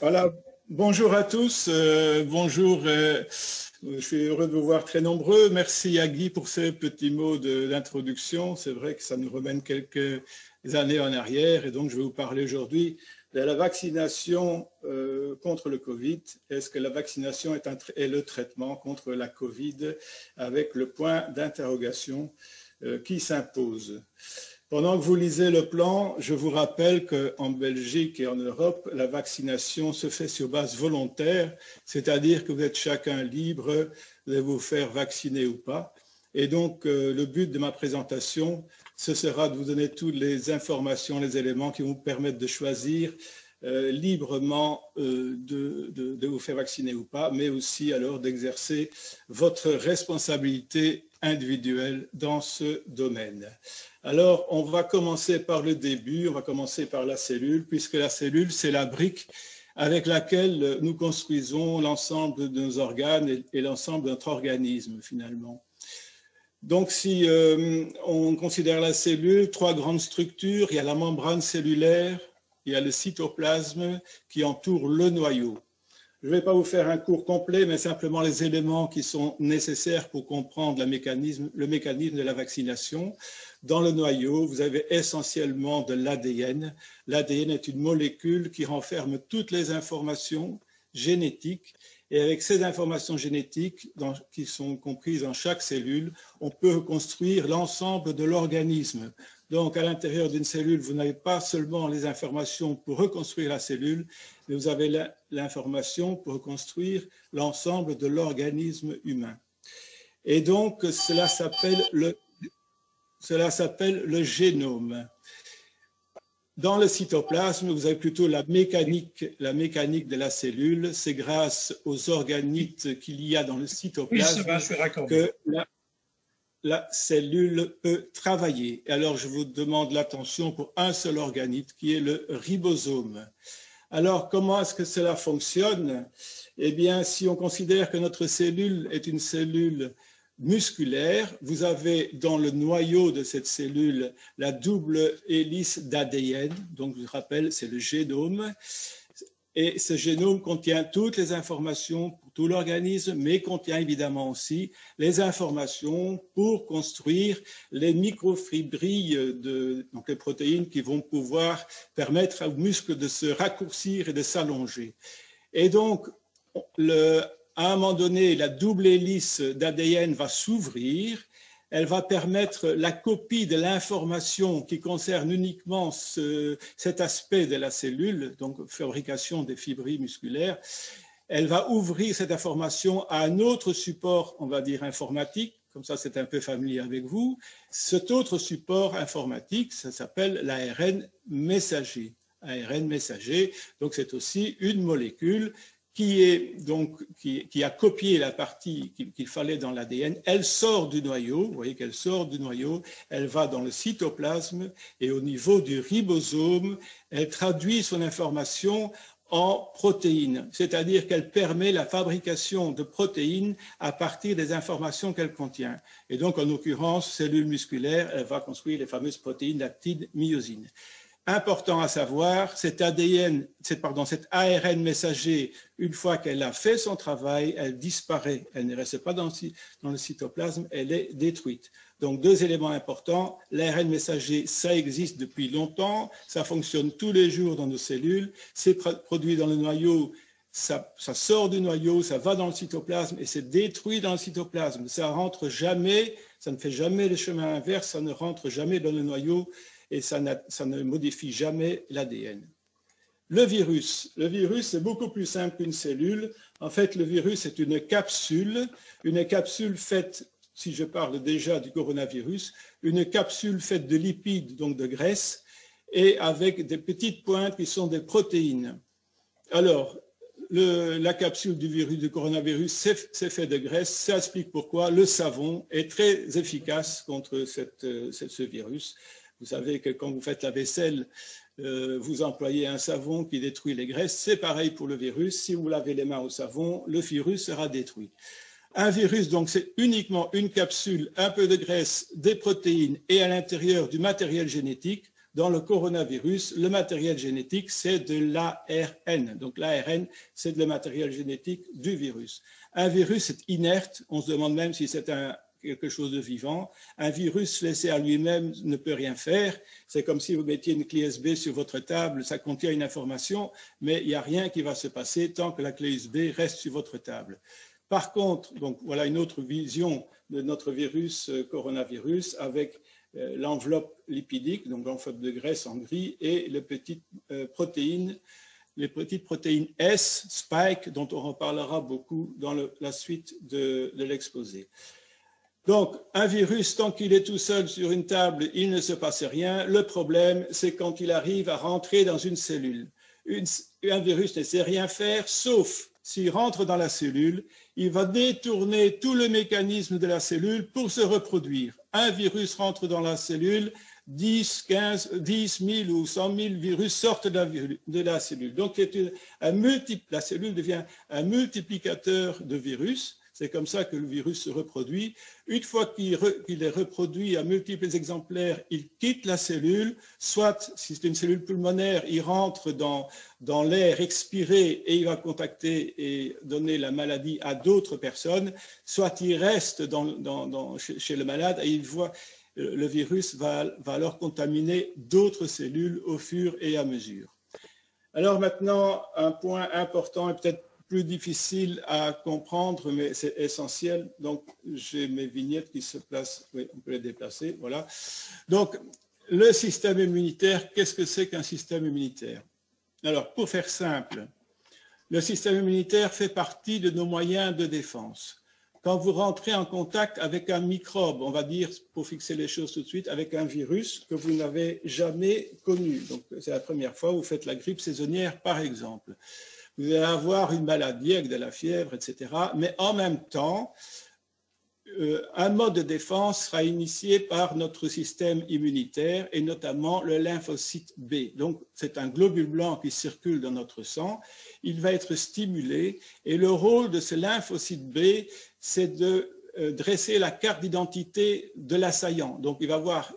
Voilà, bonjour à tous, bonjour, je suis heureux de vous voir très nombreux. Merci à Guy pour ces petits mots d'introduction. C'est vrai que ça nous remène quelques années en arrière et donc je vais vous parler aujourd'hui de la vaccination contre le Covid. Est-ce que la vaccination est le traitement contre la Covid avec le point d'interrogation qui s'impose? Pendant que vous lisez le plan, je vous rappelle qu'en Belgique et en Europe, la vaccination se fait sur base volontaire, c'est-à-dire que vous êtes chacun libre de vous faire vacciner ou pas. Et donc, le but de ma présentation, ce sera de vous donner toutes les informations, les éléments qui vont vous permettre de choisir librement de vous faire vacciner ou pas, mais aussi alors d'exercer votre responsabilité individuelle dans ce domaine. Alors, on va commencer par le début, on va commencer par la cellule, puisque la cellule, c'est la brique avec laquelle nous construisons l'ensemble de nos organes et l'ensemble de notre organisme, finalement. Donc, si on considère la cellule, trois grandes structures, il y a la membrane cellulaire, il y a le cytoplasme qui entoure le noyau. Je ne vais pas vous faire un cours complet, mais simplement les éléments qui sont nécessaires pour comprendre le mécanisme de la vaccination. Dans le noyau, vous avez essentiellement de l'ADN. L'ADN est une molécule qui renferme toutes les informations génétiques. Et avec ces informations génétiques qui sont comprises dans chaque cellule, on peut reconstruire l'ensemble de l'organisme. Donc, à l'intérieur d'une cellule, vous n'avez pas seulement les informations pour reconstruire la cellule, mais vous avez l'information pour reconstruire l'ensemble de l'organisme humain. Et donc, cela s'appelle le génome. Dans le cytoplasme, vous avez plutôt la mécanique de la cellule. C'est grâce aux organites qu'il y a dans le cytoplasme que la cellule peut travailler. Alors, je vous demande l'attention pour un seul organite qui est le ribosome. Alors, comment est-ce que cela fonctionne? Eh bien, si on considère que notre cellule est une cellule musculaire, vous avez dans le noyau de cette cellule la double hélice d'ADN, donc je rappelle, c'est le génome, et ce génome contient toutes les informations pour tout l'organisme, mais contient évidemment aussi les informations pour construire les microfibrilles, donc les protéines qui vont pouvoir permettre aux muscles de se raccourcir et de s'allonger. Et donc, à un moment donné, la double hélice d'ADN va s'ouvrir, elle va permettre la copie de l'information qui concerne uniquement cet aspect de la cellule, donc fabrication des fibrilles musculaires. Elle va ouvrir cette information à un autre support, on va dire informatique, comme ça c'est un peu familier avec vous. Cet autre support informatique, ça s'appelle l'ARN messager. ARN messager, donc c'est aussi une molécule qui a copié la partie qu'il fallait dans l'ADN. Elle sort du noyau, vous voyez qu'elle sort du noyau, elle va dans le cytoplasme et au niveau du ribosome, elle traduit son information en protéines, c'est-à-dire qu'elle permet la fabrication de protéines à partir des informations qu'elle contient. Et donc, en l'occurrence, cellule musculaire, elle va construire les fameuses protéines d'actine, myosine. Important à savoir, cet ARN messager, une fois qu'elle a fait son travail, elle disparaît. Elle ne reste pas dans le cytoplasme, elle est détruite. Donc, deux éléments importants. L'ARN messager, ça existe depuis longtemps, ça fonctionne tous les jours dans nos cellules, c'est produit dans le noyau, ça sort du noyau, ça va dans le cytoplasme et c'est détruit dans le cytoplasme. Ça rentre jamais, ça ne fait jamais le chemin inverse, ça ne rentre jamais dans le noyau et ça ne modifie jamais l'ADN. Le virus c'est beaucoup plus simple qu'une cellule. En fait, le virus est une capsule faite, si je parle déjà du coronavirus, une capsule faite de lipides, donc de graisse, et avec des petites pointes qui sont des protéines. Alors, la capsule du virus du coronavirus, c'est fait de graisse. Ça explique pourquoi le savon est très efficace contre ce virus. Vous savez que quand vous faites la vaisselle, vous employez un savon qui détruit les graisses. C'est pareil pour le virus. Si vous lavez les mains au savon, le virus sera détruit. Un virus, donc, c'est uniquement une capsule, un peu de graisse, des protéines et à l'intérieur du matériel génétique. Dans le coronavirus, le matériel génétique, c'est de l'ARN. Donc l'ARN, c'est le matériel génétique du virus. Un virus est inerte, on se demande même si c'est quelque chose de vivant. Un virus laissé à lui-même ne peut rien faire. C'est comme si vous mettiez une clé USB sur votre table, ça contient une information, mais il n'y a rien qui va se passer tant que la clé USB reste sur votre table. Par contre, donc voilà une autre vision de notre virus coronavirus avec l'enveloppe lipidique, donc l'enveloppe de graisse en gris, et les petites protéines S, spike, dont on reparlera beaucoup dans la suite de l'exposé. Donc, un virus, tant qu'il est tout seul sur une table, il ne se passe rien. Le problème, c'est quand il arrive à rentrer dans une cellule. Un virus ne sait rien faire, sauf s'il rentre dans la cellule, il va détourner tout le mécanisme de la cellule pour se reproduire. Un virus rentre dans la cellule, 10, 15, 10 000 ou 100 000 virus sortent de la cellule. Donc, la cellule devient un multiplicateur de virus. C'est comme ça que le virus se reproduit. Une fois qu'il est reproduit à multiples exemplaires, il quitte la cellule, soit, si c'est une cellule pulmonaire, il rentre dans l'air expiré et il va contacter et donner la maladie à d'autres personnes, soit il reste chez le malade et le virus va alors contaminer d'autres cellules au fur et à mesure. Alors maintenant, un point important et peut-être plus difficile à comprendre, mais c'est essentiel. Donc, j'ai mes vignettes qui se placent. Oui, on peut les déplacer. Voilà. Donc, le système immunitaire, qu'est-ce que c'est qu'un système immunitaire? Alors, pour faire simple, le système immunitaire fait partie de nos moyens de défense. Quand vous rentrez en contact avec un microbe, on va dire, pour fixer les choses tout de suite, avec un virus que vous n'avez jamais connu. Donc, c'est la première fois où vous faites la grippe saisonnière, par exemple. Vous allez avoir une maladie avec de la fièvre, etc. Mais en même temps, un mode de défense sera initié par notre système immunitaire et notamment le lymphocyte B. Donc, c'est un globule blanc qui circule dans notre sang. Il va être stimulé et le rôle de ce lymphocyte B, c'est de dresser la carte d'identité de l'assaillant. Donc, il va voir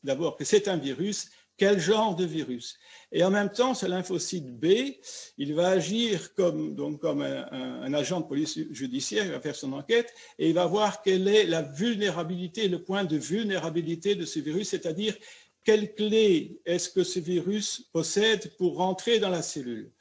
d'abord que c'est un virus. Quel genre de virus? Et en même temps, ce lymphocyte B, il va agir comme un agent de police judiciaire, il va faire son enquête et il va voir quelle est la vulnérabilité, le point de vulnérabilité de ce virus, c'est-à-dire quelle clé est-ce que ce virus possède pour rentrer dans la cellule.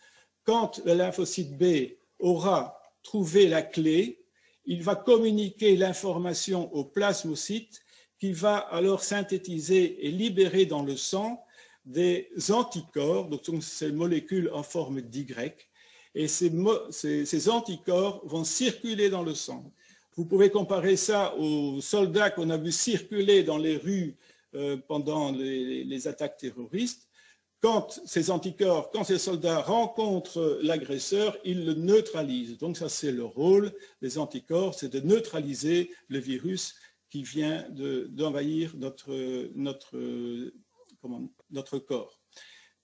Quand le lymphocyte B aura trouvé la clé, il va communiquer l'information au plasmocyte qui va alors synthétiser et libérer dans le sang des anticorps, donc ces molécules en forme d'Y, et ces anticorps vont circuler dans le sang. Vous pouvez comparer ça aux soldats qu'on a vu circuler dans les rues pendant les attaques terroristes. Quand ces anticorps, quand ces soldats rencontrent l'agresseur, ils le neutralisent. Donc ça, c'est le rôle des anticorps, c'est de neutraliser le virus qui vient d'envahir notre corps.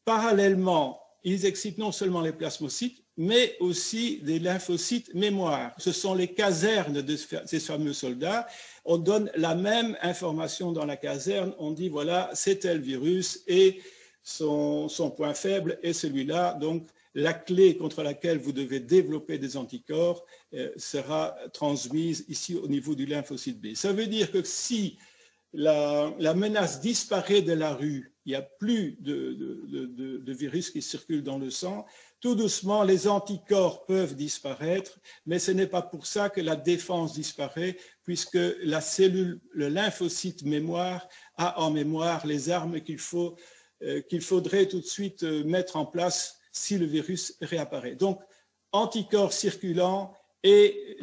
Parallèlement, ils excitent non seulement les plasmocytes, mais aussi des lymphocytes mémoire. Ce sont les casernes de ces fameux soldats. On donne la même information dans la caserne. On dit, voilà, c'est tel virus et son point faible est celui-là. Donc, la clé contre laquelle vous devez développer des anticorps sera transmise ici au niveau du lymphocyte B. Ça veut dire que si la menace disparaît de la rue, il n'y a plus de virus qui circulent dans le sang, tout doucement les anticorps peuvent disparaître, mais ce n'est pas pour ça que la défense disparaît, puisque la cellule, le lymphocyte mémoire a en mémoire les armes qu'il faudrait tout de suite mettre en place si le virus réapparaît. Donc, anticorps circulants et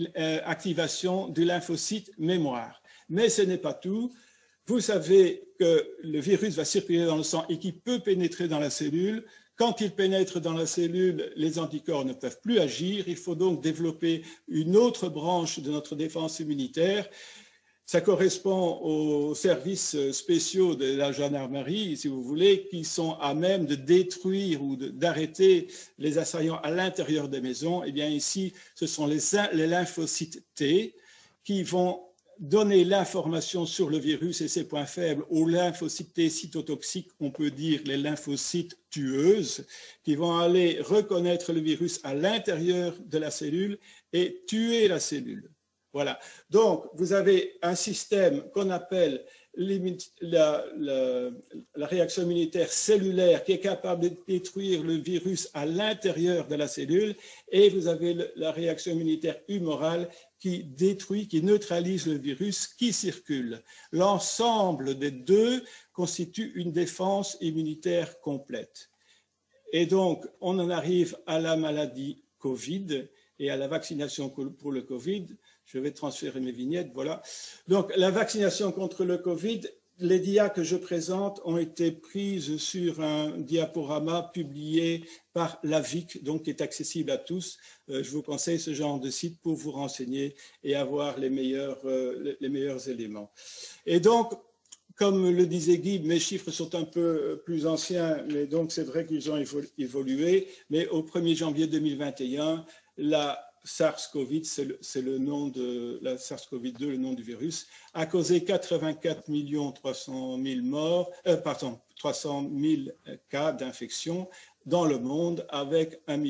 activation du lymphocyte mémoire. Mais ce n'est pas tout. vous savez que le virus va circuler dans le sang et qu'il peut pénétrer dans la cellule. Quand il pénètre dans la cellule, les anticorps ne peuvent plus agir. Il faut donc développer une autre branche de notre défense immunitaire. Ça correspond aux services spéciaux de la gendarmerie, si vous voulez, qui sont à même de détruire ou d'arrêter les assaillants à l'intérieur des maisons. Eh bien ici, ce sont les lymphocytes T qui vont donner l'information sur le virus et ses points faibles aux lymphocytes T cytotoxiques, on peut dire les lymphocytes tueuses, qui vont aller reconnaître le virus à l'intérieur de la cellule et tuer la cellule. Voilà. Donc, vous avez un système qu'on appelle la réaction immunitaire cellulaire qui est capable de détruire le virus à l'intérieur de la cellule, et vous avez la réaction immunitaire humorale qui détruit, qui neutralise le virus qui circule. L'ensemble des deux constitue une défense immunitaire complète. Et donc, on en arrive à la maladie Covid et à la vaccination pour le Covid. Je vais transférer mes vignettes, voilà. Donc, la vaccination contre le Covid, les dias que je présente ont été prises sur un diaporama publié par l'AVIC, donc qui est accessible à tous. Je vous conseille ce genre de site pour vous renseigner et avoir les meilleurs éléments. Et donc, comme le disait Guy, mes chiffres sont un peu plus anciens, mais donc c'est vrai qu'ils ont évolué. Mais au 1er janvier 2021, la SARS-CoV, c'est le nom de la SARS-CoV-2, le nom du virus, a causé 84 300 000 morts, 300 000 cas d'infection dans le monde, avec 1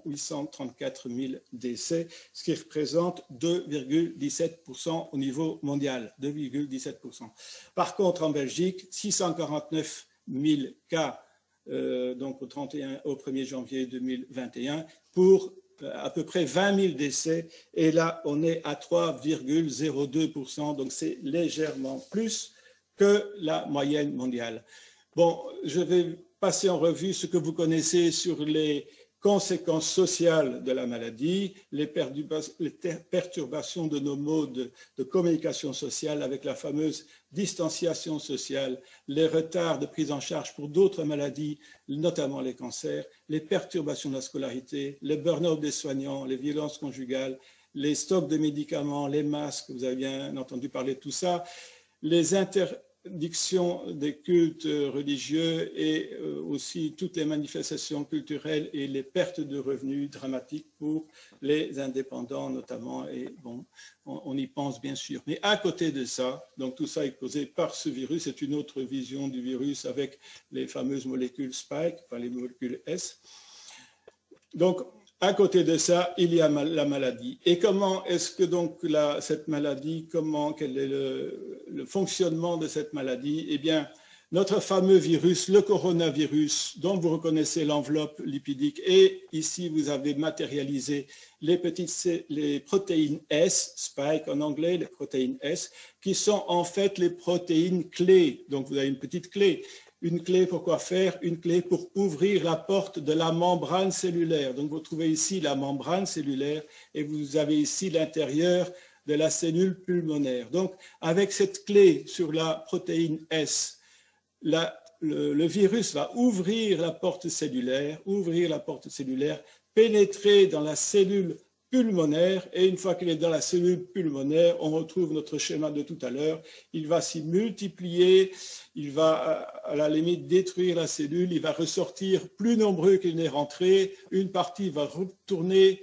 834 000 décès, ce qui représente 2,17% au niveau mondial, 2,17%. Par contre, en Belgique, 649 000 cas, donc au 1er janvier 2021, pour à peu près 20 000 décès, et là on est à 3,02%, donc c'est légèrement plus que la moyenne mondiale. Bon, je vais passer en revue ce que vous connaissez sur les conséquences sociales de la maladie, les perturbations de nos modes de communication sociale avec la fameuse distanciation sociale, les retards de prise en charge pour d'autres maladies, notamment les cancers, les perturbations de la scolarité, le burn-out des soignants, les violences conjugales, les stocks de médicaments, les masques, vous avez bien entendu parler de tout ça, les interdictions des cultes religieux et aussi toutes les manifestations culturelles et les pertes de revenus dramatiques pour les indépendants notamment, et bon, on y pense bien sûr. Mais à côté de ça, donc tout ça est causé par ce virus, c'est une autre vision du virus avec les fameuses molécules Spike, enfin les molécules S. Donc, à côté de ça, il y a la maladie. Et comment est-ce que donc cette maladie, quel est le fonctionnement de cette maladie? Eh bien, notre fameux virus, le coronavirus, dont vous reconnaissez l'enveloppe lipidique, et ici vous avez matérialisé les protéines S, spike en anglais, les protéines S, qui sont en fait les protéines clés. Donc vous avez une petite clé. Une clé pour quoi faire? Une clé pour ouvrir la porte de la membrane cellulaire. Donc vous trouvez ici la membrane cellulaire et vous avez ici l'intérieur de la cellule pulmonaire. Donc avec cette clé sur la protéine S, le virus va ouvrir la porte cellulaire, pénétrer dans la cellule pulmonaire, et une fois qu'il est dans la cellule pulmonaire, on retrouve notre schéma de tout à l'heure. Il va s'y multiplier, il va à la limite détruire la cellule, il va ressortir plus nombreux qu'il n'est rentré, une partie va retourner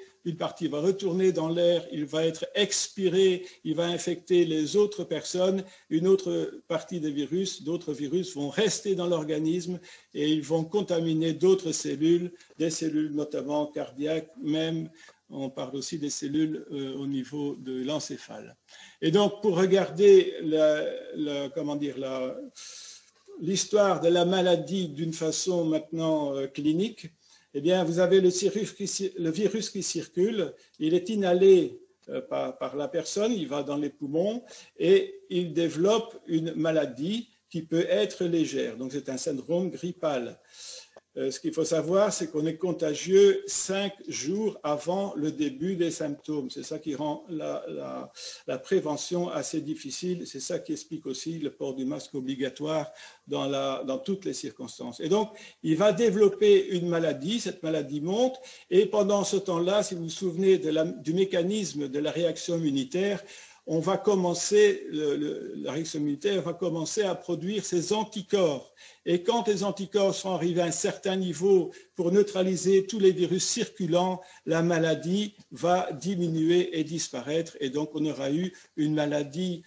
dans l'air, il va être expiré, il va infecter les autres personnes, une autre partie des virus, d'autres virus vont rester dans l'organisme et ils vont contaminer d'autres cellules, des cellules notamment cardiaques, même on parle aussi des cellules au niveau de l'encéphale. Et donc, pour regarder l'histoire de la maladie d'une façon maintenant clinique, eh bien, vous avez le virus qui circule, il est inhalé par la personne, il va dans les poumons et il développe une maladie qui peut être légère. Donc, c'est un syndrome grippal. Ce qu'il faut savoir, c'est qu'on est contagieux 5 jours avant le début des symptômes. C'est ça qui rend la prévention assez difficile. C'est ça qui explique aussi le port du masque obligatoire dans toutes les circonstances. Et donc, il va développer une maladie, cette maladie monte, et pendant ce temps-là, si vous vous souvenez du mécanisme de la réaction immunitaire, on va commencer, la réaction immunitaire va commencer à produire ses anticorps. Et quand les anticorps sont arrivés à un certain niveau pour neutraliser tous les virus circulants, la maladie va diminuer et disparaître. Et donc, on aura eu une maladie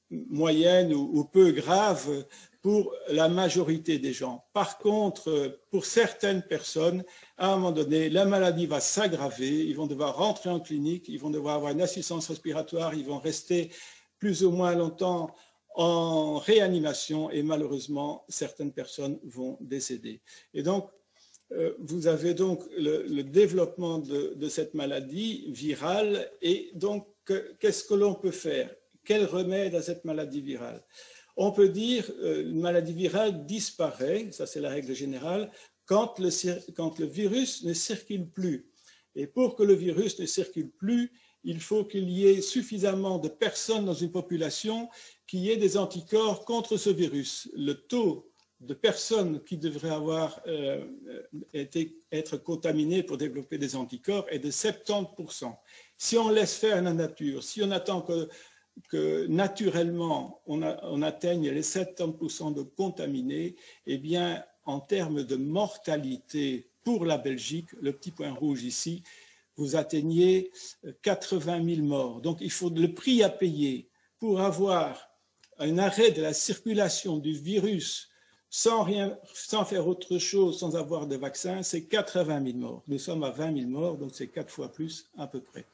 moyenne ou peu grave pour la majorité des gens. Par contre, pour certaines personnes, à un moment donné, la maladie va s'aggraver, ils vont devoir rentrer en clinique, ils vont devoir avoir une assistance respiratoire, ils vont rester plus ou moins longtemps en réanimation et malheureusement, certaines personnes vont décéder. Et donc, vous avez donc le développement de cette maladie virale et donc, qu'est-ce que l'on peut faire? Quel remède à cette maladie virale? On peut dire une maladie virale disparaît, ça c'est la règle générale, quand le virus ne circule plus. Et pour que le virus ne circule plus, il faut qu'il y ait suffisamment de personnes dans une population qui aient des anticorps contre ce virus. Le taux de personnes qui devraient avoir être contaminées pour développer des anticorps est de 70%. Si on laisse faire la nature, si on attend que naturellement on atteigne les 70% de contaminés, eh bien, en termes de mortalité pour la Belgique, le petit point rouge ici, vous atteignez 80 000 morts. Donc, il faut le prix à payer pour avoir un arrêt de la circulation du virus sans faire autre chose, sans avoir de vaccin, c'est 80 000 morts. Nous sommes à 20 000 morts, donc c'est 4 fois plus à peu près.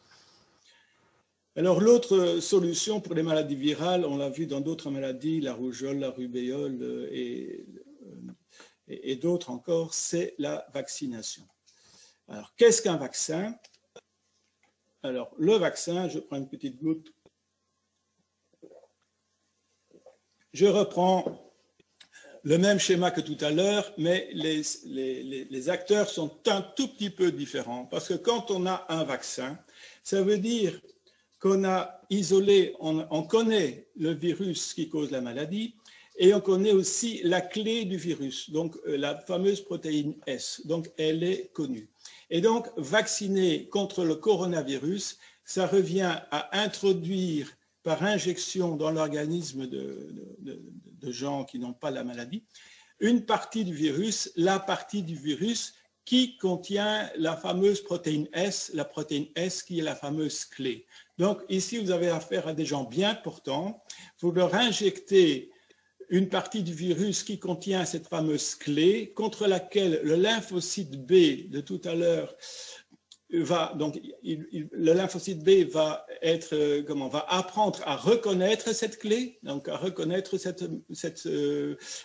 Alors, l'autre solution pour les maladies virales, on l'a vu dans d'autres maladies, la rougeole, la rubéole et d'autres encore, c'est la vaccination. Alors, qu'est-ce qu'un vaccin? Alors, le vaccin, je prends une petite goutte. Je reprends le même schéma que tout à l'heure, mais les acteurs sont un tout petit peu différents. Parce que quand on a un vaccin, ça veut dire qu'on a isolé, on connaît le virus qui cause la maladie et on connaît aussi la clé du virus, donc la fameuse protéine S. Donc, elle est connue. Et donc, vacciner contre le coronavirus, ça revient à introduire par injection dans l'organisme de gens qui n'ont pas la maladie, une partie du virus, la partie du virus qui contient la fameuse protéine S, la protéine S qui est la fameuse clé. Donc ici, vous avez affaire à des gens bien portants, vous leur injectez une partie du virus qui contient cette fameuse clé contre laquelle le lymphocyte B de tout à l'heure le lymphocyte B va apprendre à reconnaître cette clé, donc à reconnaître cette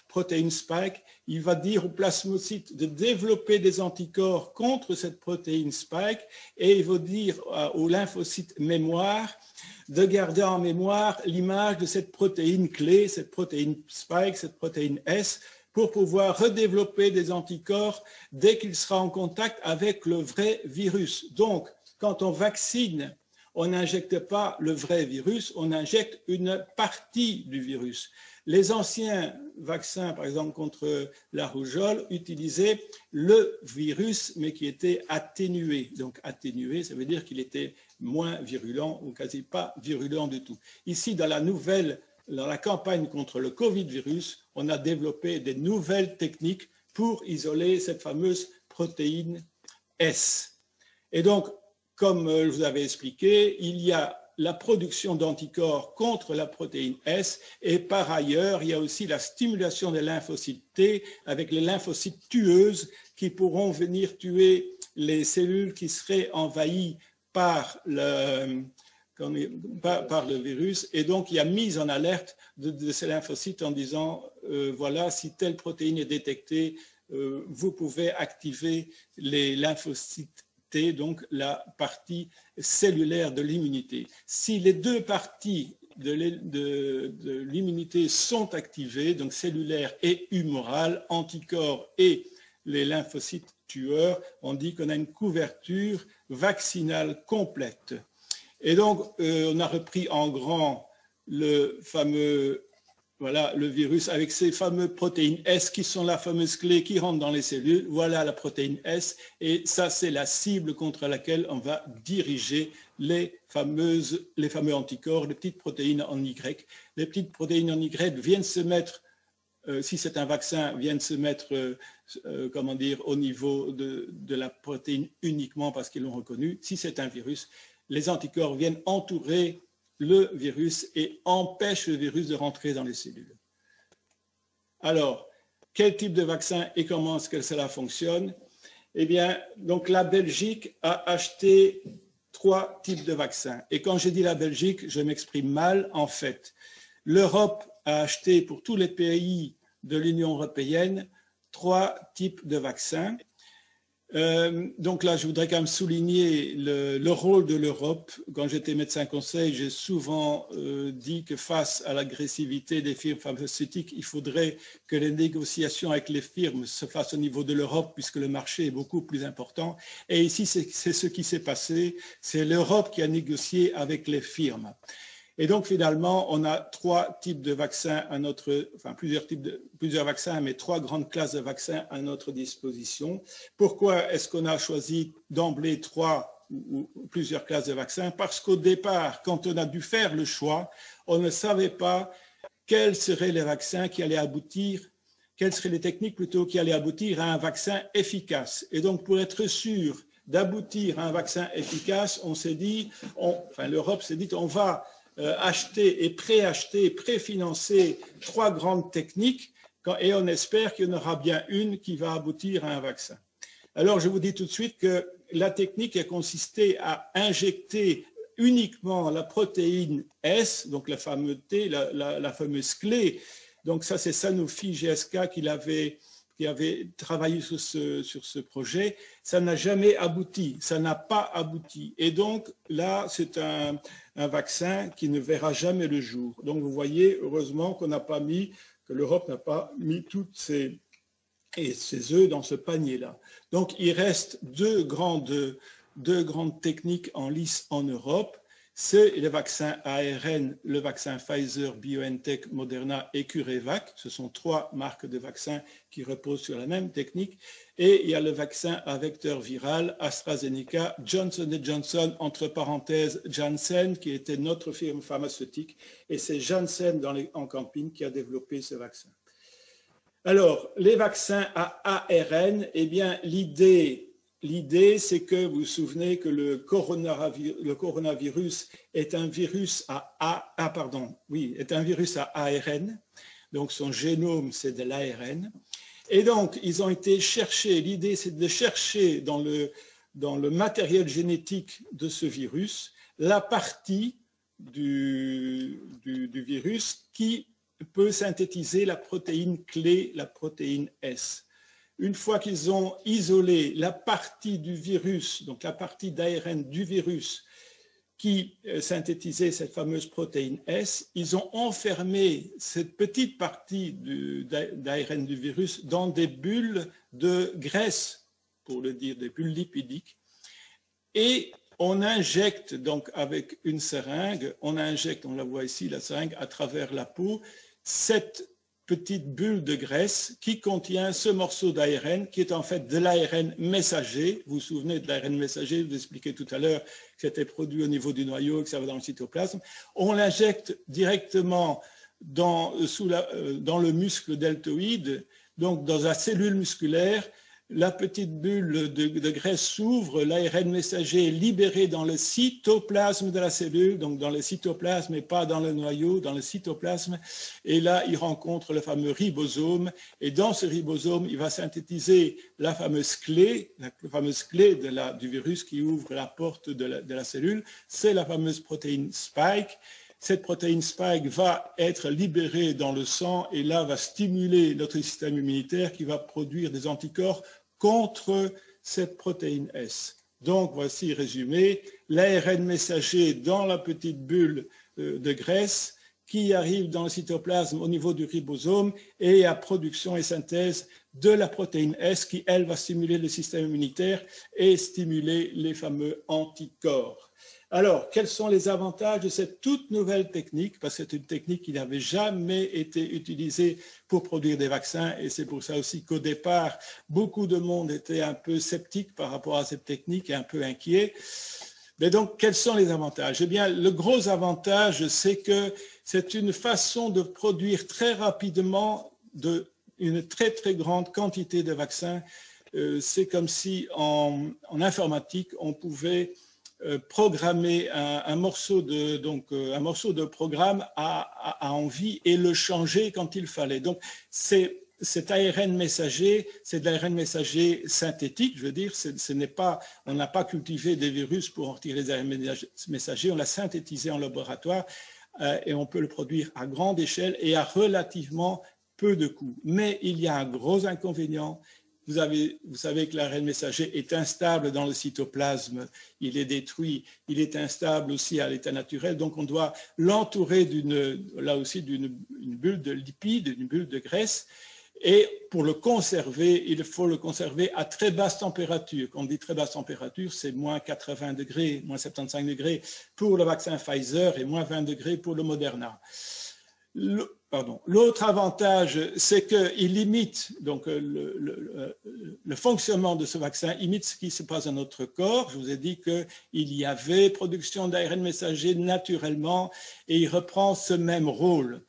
protéine spike. Il va dire au plasmocyte de développer des anticorps contre cette protéine spike et il va dire au lymphocyte mémoire de garder en mémoire l'image de cette protéine clé, cette protéine spike, cette protéine S, pour pouvoir redévelopper des anticorps dès qu'il sera en contact avec le vrai virus. Donc, quand on vaccine, on n'injecte pas le vrai virus, on injecte une partie du virus. Les anciens vaccins, par exemple contre la rougeole, utilisaient le virus, mais qui était atténué. Donc atténué, ça veut dire qu'il était moins virulent ou quasi pas virulent du tout. Ici, dans la campagne contre le Covid-virus, on a développé des nouvelles techniques pour isoler cette fameuse protéine S. Et donc, comme je vous avais expliqué, il y a la production d'anticorps contre la protéine S et par ailleurs, il y a aussi la stimulation des lymphocytes T avec les lymphocytes tueuses qui pourront venir tuer les cellules qui seraient envahies par le virus, et donc il y a mise en alerte de ces lymphocytes en disant voilà, si telle protéine est détectée, vous pouvez activer les lymphocytes T, donc la partie cellulaire de l'immunité. Si les deux parties de l'immunité sont activées, donc cellulaire et humorale, anticorps et les lymphocytes tueurs, on dit qu'on a une couverture vaccinale complète. Et donc, on a repris en grand le fameux, voilà, le virus avec ces fameuses protéines S qui sont la fameuse clé qui rentre dans les cellules. Voilà la protéine S et ça, c'est la cible contre laquelle on va diriger les fameux anticorps, les petites protéines en Y. Les petites protéines en Y viennent se mettre, si c'est un vaccin, viennent se mettre, comment dire, au niveau de la protéine uniquement parce qu'ils l'ont reconnu. Si c'est un virus, les anticorps viennent entourer le virus et empêchent le virus de rentrer dans les cellules. Alors, quel type de vaccin et comment est-ce que cela fonctionne? Eh bien, donc la Belgique a acheté 3 types de vaccins. Et quand je dis la Belgique, je m'exprime mal. En fait, l'Europe a acheté pour tous les pays de l'Union européenne 3 types de vaccins. Donc là, je voudrais quand même souligner le rôle de l'Europe. Quand j'étais médecin conseil, j'ai souvent dit que face à l'agressivité des firmes pharmaceutiques, il faudrait que les négociations avec les firmes se fassent au niveau de l'Europe, puisque le marché est beaucoup plus important. Et ici, c'est ce qui s'est passé. C'est l'Europe qui a négocié avec les firmes. Et donc, finalement, on a 3 types de vaccins à notre, enfin plusieurs vaccins, mais 3 grandes classes de vaccins à notre disposition. Pourquoi est-ce qu'on a choisi d'emblée 3 ou plusieurs classes de vaccins? Parce qu'au départ, quand on a dû faire le choix, on ne savait pas quels seraient les vaccins qui allaient aboutir, quelles seraient les techniques plutôt qui allaient aboutir à un vaccin efficace. Et donc, pour être sûr d'aboutir à un vaccin efficace, on s'est dit, l'Europe s'est dit, on va acheter et préacheter, préfinancer 3 grandes techniques et on espère qu'il y en aura bien une qui va aboutir à un vaccin. Alors, je vous dis tout de suite que la technique a consisté à injecter uniquement la protéine S, donc la fameuse T, la fameuse clé. Donc ça, c'est Sanofi GSK qui avait travaillé sur ce projet. Ça n'a jamais abouti, ça n'a pas abouti. Et donc là, c'est un vaccin qui ne verra jamais le jour. Donc vous voyez, heureusement que l'Europe n'a pas mis toutes ses œufs dans ce panier-là. Donc il reste deux grandes techniques en lice en Europe. C'est les vaccins ARN, le vaccin Pfizer, BioNTech, Moderna et CureVac. Ce sont 3 marques de vaccins qui reposent sur la même technique. Et il y a le vaccin à vecteur viral AstraZeneca, Johnson & Johnson, entre parenthèses Janssen, qui était notre firme pharmaceutique. Et c'est Janssen en Campine qui a développé ce vaccin. Alors, les vaccins à ARN, eh bien, l'idée, c'est que vous vous souvenez que le coronavirus est un virus est un virus à ARN. Donc, son génome, c'est de l'ARN. Et donc, ils ont été cherchés. L'idée, c'est de chercher dans le matériel génétique de ce virus la partie du virus qui peut synthétiser la protéine clé, la protéine S. Une fois qu'ils ont isolé la partie du virus, donc la partie d'ARN du virus qui synthétisait cette fameuse protéine S, ils ont enfermé cette petite partie d'ARN du virus dans des bulles de graisse, pour le dire, des bulles lipidiques. Et on injecte donc avec une seringue, on la voit ici, la seringue, à travers la peau, cette petite bulle de graisse qui contient ce morceau d'ARN qui est en fait de l'ARN messager. Vous vous souvenez de l'ARN messager, je vous expliquais tout à l'heure que c'était produit au niveau du noyau et que ça va dans le cytoplasme. On l'injecte directement dans le muscle deltoïde, donc dans la cellule musculaire. La petite bulle de graisse s'ouvre, l'ARN messager est libéré dans le cytoplasme de la cellule, donc dans le cytoplasme et pas dans le noyau, dans le cytoplasme. Et là, il rencontre le fameux ribosome. Et dans ce ribosome, il va synthétiser la fameuse clé du virus qui ouvre la porte de la cellule. C'est la fameuse protéine Spike. Cette protéine Spike va être libérée dans le sang et là va stimuler notre système immunitaire qui va produire des anticorps contre cette protéine S. Donc voici résumé, l'ARN messager dans la petite bulle de graisse qui arrive dans le cytoplasme au niveau du ribosome et à production et synthèse de la protéine S qui, elle, va stimuler le système immunitaire et stimuler les fameux anticorps. Alors, quels sont les avantages de cette toute nouvelle technique? Parce que c'est une technique qui n'avait jamais été utilisée pour produire des vaccins et c'est pour ça aussi qu'au départ, beaucoup de monde était un peu sceptique par rapport à cette technique et un peu inquiet. Mais donc, quels sont les avantages? Eh bien, le gros avantage, c'est que c'est une façon de produire très rapidement une très, très grande quantité de vaccins. C'est comme si en informatique, on pouvait programmer un morceau de programme à envie et le changer quand il fallait. Donc, cet ARN messager, c'est de l'ARN messager synthétique, je veux dire, on n'a pas cultivé des virus pour en retirer les ARN messagers, on l'a synthétisé en laboratoire et on peut le produire à grande échelle et à relativement peu de coûts. Mais il y a un gros inconvénient. Vous savez que l'ARN messager est instable dans le cytoplasme, il est détruit, il est instable aussi à l'état naturel, donc on doit l'entourer d'une bulle de lipides, d'une bulle de graisse. Et pour le conserver, il faut le conserver à très basse température. Quand on dit très basse température, c'est moins 80 degrés, moins 75 degrés pour le vaccin Pfizer et moins 20 degrés pour le Moderna. L'autre avantage, c'est qu'il imite, donc le fonctionnement de ce vaccin imite ce qui se passe dans notre corps. Je vous ai dit qu'il y avait production d'ARN messager naturellement et il reprend ce même rôle.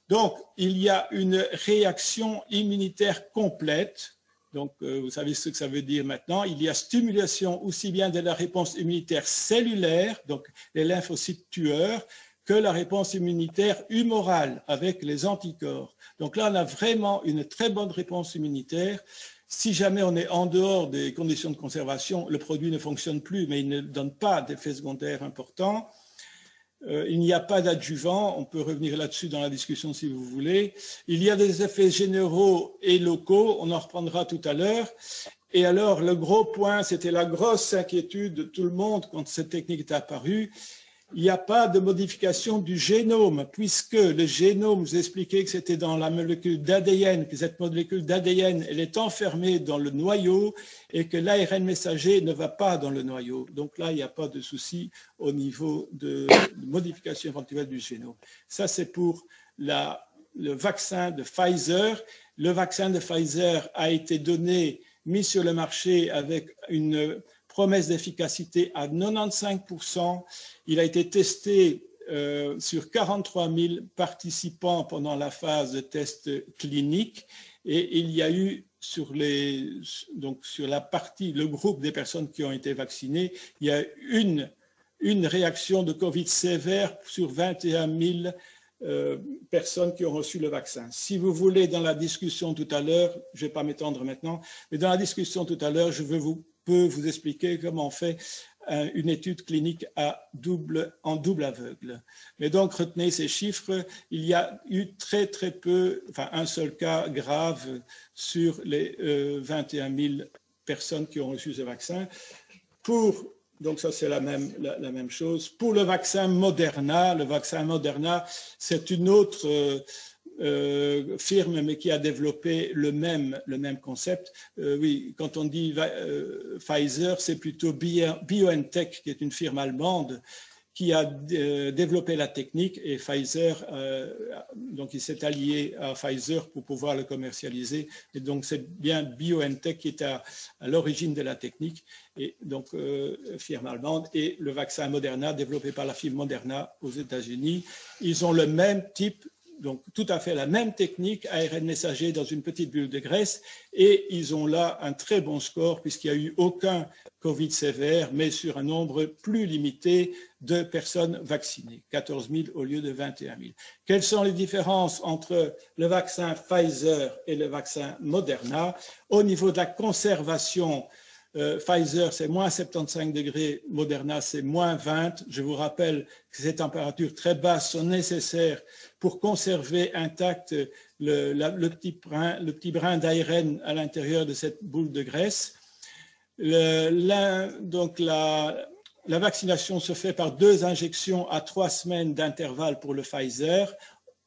Donc, il y a une réaction immunitaire complète. Donc, vous savez ce que ça veut dire maintenant. Il y a stimulation aussi bien de la réponse immunitaire cellulaire, donc les lymphocytes tueurs, que la réponse immunitaire humorale avec les anticorps. Donc là, on a vraiment une très bonne réponse immunitaire. Si jamais on est en dehors des conditions de conservation, le produit ne fonctionne plus, mais il ne donne pas d'effets secondaires importants. Il n'y a pas d'adjuvant, on peut revenir là-dessus dans la discussion si vous voulez. Il y a des effets généraux et locaux, on en reprendra tout à l'heure. Et alors, le gros point, c'était la grosse inquiétude de tout le monde quand cette technique est apparue. Il n'y a pas de modification du génome, puisque le génome, vous expliquez que c'était dans la molécule d'ADN, que cette molécule d'ADN, elle est enfermée dans le noyau et que l'ARN messager ne va pas dans le noyau. Donc là, il n'y a pas de souci au niveau de modification éventuelle du génome. Ça, c'est pour le vaccin de Pfizer. Le vaccin de Pfizer a été mis sur le marché avec une promesse d'efficacité à 95%. Il a été testé sur 43 000 participants pendant la phase de test clinique et il y a eu sur la partie, le groupe des personnes qui ont été vaccinées, il y a une réaction de Covid sévère sur 21 000 personnes qui ont reçu le vaccin. Si vous voulez, dans la discussion tout à l'heure, je ne vais pas m'étendre maintenant, mais dans la discussion tout à l'heure, je peux vous expliquer comment on fait une étude clinique en double aveugle. Mais donc, retenez ces chiffres. Il y a eu très, très peu, enfin un seul cas grave sur les 21 000 personnes qui ont reçu ce vaccin. Donc ça, c'est la même chose. Pour le vaccin Moderna, c'est une autre firme, mais qui a développé le même concept. Oui, quand on dit Pfizer, c'est plutôt BioNTech, qui est une firme allemande, qui a développé la technique, et Pfizer, donc il s'est allié à Pfizer pour pouvoir le commercialiser. Et donc c'est bien BioNTech qui est à l'origine de la technique, et donc firme allemande, et le vaccin Moderna, développé par la firme Moderna aux États-Unis. Ils ont le même type, donc tout à fait la même technique, ARN messager dans une petite bulle de graisse, et ils ont là un très bon score puisqu'il n'y a eu aucun Covid sévère, mais sur un nombre plus limité de personnes vaccinées, 14 000 au lieu de 21 000. Quelles sont les différences entre le vaccin Pfizer et le vaccin Moderna? Au niveau de la conservation, Pfizer, c'est moins 75 degrés, Moderna, c'est moins 20. Je vous rappelle que ces températures très basses sont nécessaires pour conserver intact le petit brin d'ARN à l'intérieur de cette boule de graisse. la vaccination se fait par 2 injections à 3 semaines d'intervalle pour le Pfizer.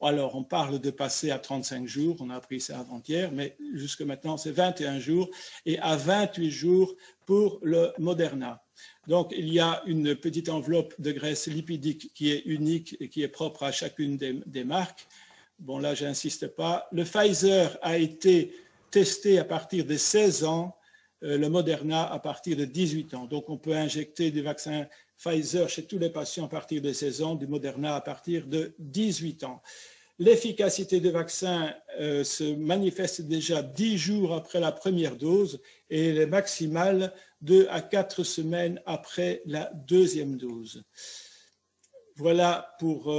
Alors, on parle de passer à 35 jours, on a appris ça avant-hier, mais jusque maintenant, c'est 21 jours et à 28 jours pour le Moderna. Donc, il y a une petite enveloppe de graisse lipidique qui est unique et qui est propre à chacune des marques. Bon, là, je n'insiste pas. Le Pfizer a été testé à partir de 16 ans, le Moderna à partir de 18 ans. Donc, on peut injecter du vaccin Pfizer chez tous les patients à partir de 16 ans, du Moderna à partir de 18 ans. L'efficacité du vaccin se manifeste déjà 10 jours après la première dose et elle est maximale 2 à 4 semaines après la deuxième dose. Voilà pour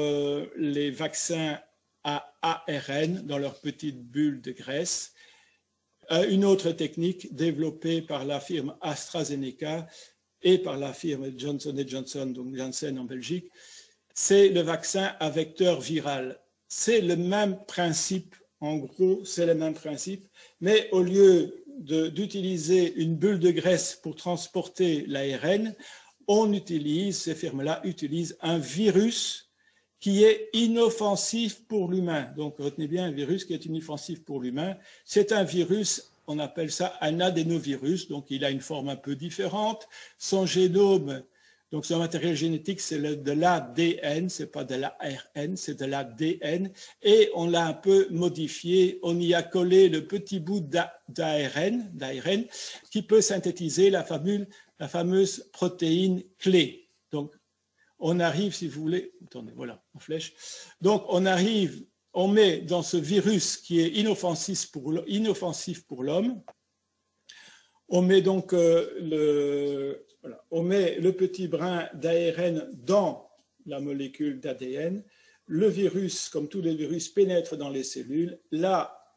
les vaccins à ARN dans leur petite bulle de graisse. Une autre technique développée par la firme AstraZeneca et par la firme Johnson & Johnson, donc Janssen en Belgique, c'est le vaccin à vecteur viral. C'est le même principe, en gros, c'est le même principe, mais au lieu d'utiliser une bulle de graisse pour transporter l'ARN, ces firmes-là utilisent un virus qui est inoffensif pour l'humain. Donc, retenez bien, un virus qui est inoffensif pour l'humain. C'est un virus, on appelle ça un adénovirus, donc il a une forme un peu différente. Son génome, donc son matériel génétique, c'est de l'ADN, c'est pas de l'ARN, c'est de l'ADN. Et on l'a un peu modifié, on y a collé le petit bout d'ARN qui peut synthétiser la fameuse protéine clé. Donc, on arrive, si vous voulez, attendez, voilà, en flèche. Donc, on met dans ce virus qui est inoffensif pour l'homme, on met donc on met le petit brin d'ARN dans la molécule d'ADN. Le virus, comme tous les virus, pénètre dans les cellules. Là,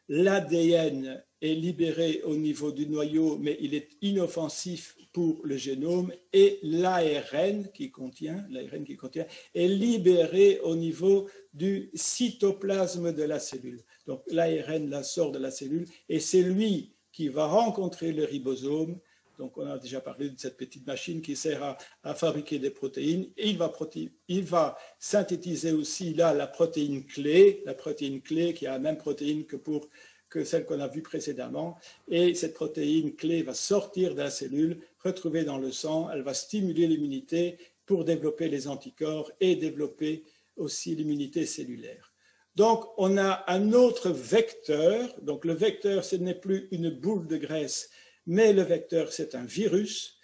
l'ADN est libéré au niveau du noyau, mais il est inoffensif pour le génome, et l'ARN qui contient est libéré au niveau du cytoplasme de la cellule. Donc l'ARN la sort de la cellule et c'est lui qui va rencontrer le ribosome. Donc on a déjà parlé de cette petite machine qui sert à fabriquer des protéines. Et il va synthétiser aussi là la protéine clé qui a la même protéine que celle qu'on a vue précédemment. Et cette protéine clé va sortir de la cellule, retrouver dans le sang, elle va stimuler l'immunité pour développer les anticorps et développer aussi l'immunité cellulaire. Donc, on a un autre vecteur. Donc, le vecteur, ce n'est plus une boule de graisse, mais le vecteur, c'est un virus.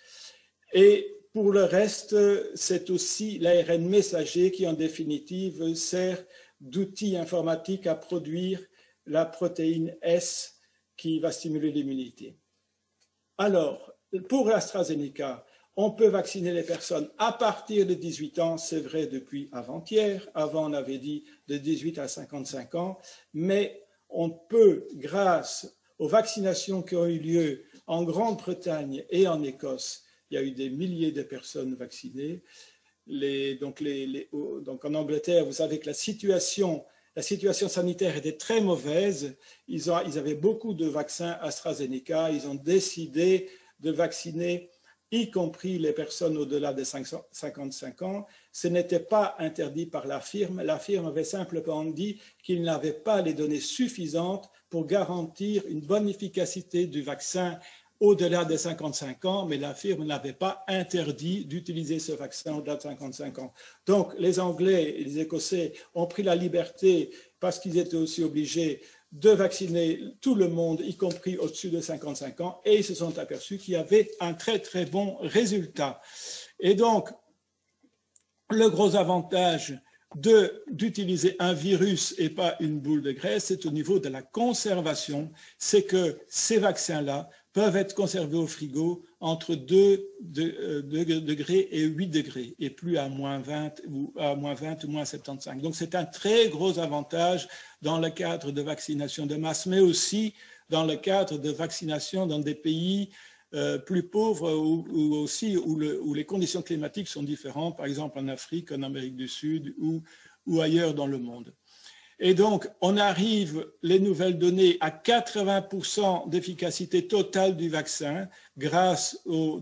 Et pour le reste, c'est aussi l'ARN messager qui, en définitive, sert d'outil informatique à produire la protéine S qui va stimuler l'immunité. Alors, pour AstraZeneca, on peut vacciner les personnes à partir de 18 ans, c'est vrai depuis avant-hier, avant on avait dit de 18 à 55 ans, mais on peut, grâce aux vaccinations qui ont eu lieu en Grande-Bretagne et en Écosse, il y a eu des milliers de personnes vaccinées. Donc en Angleterre, vous savez que la situation sanitaire était très mauvaise. Ils avaient beaucoup de vaccins AstraZeneca. Ils ont décidé de vacciner, y compris les personnes au-delà de 55 ans. Ce n'était pas interdit par la firme. La firme avait simplement dit qu'il n'avait pas les données suffisantes pour garantir une bonne efficacité du vaccin au-delà de 55 ans, mais la firme n'avait pas interdit d'utiliser ce vaccin au-delà de 55 ans. Donc, les Anglais et les Écossais ont pris la liberté, parce qu'ils étaient aussi obligés, de vacciner tout le monde, y compris au-dessus de 55 ans, et ils se sont aperçus qu'il y avait un très, très bon résultat. Et donc, le gros avantage d'utiliser un virus et pas une boule de graisse, c'est au niveau de la conservation, c'est que ces vaccins-là peuvent être conservés au frigo entre 2 degrés et 8 degrés, et plus à moins 20 ou moins 75. Donc c'est un très gros avantage dans le cadre de vaccination de masse, mais aussi dans le cadre de vaccination dans des pays plus pauvres où les conditions climatiques sont différentes, par exemple en Afrique, en Amérique du Sud ou ailleurs dans le monde. Et donc, on arrive, les nouvelles données, à 80% d'efficacité totale du vaccin grâce aux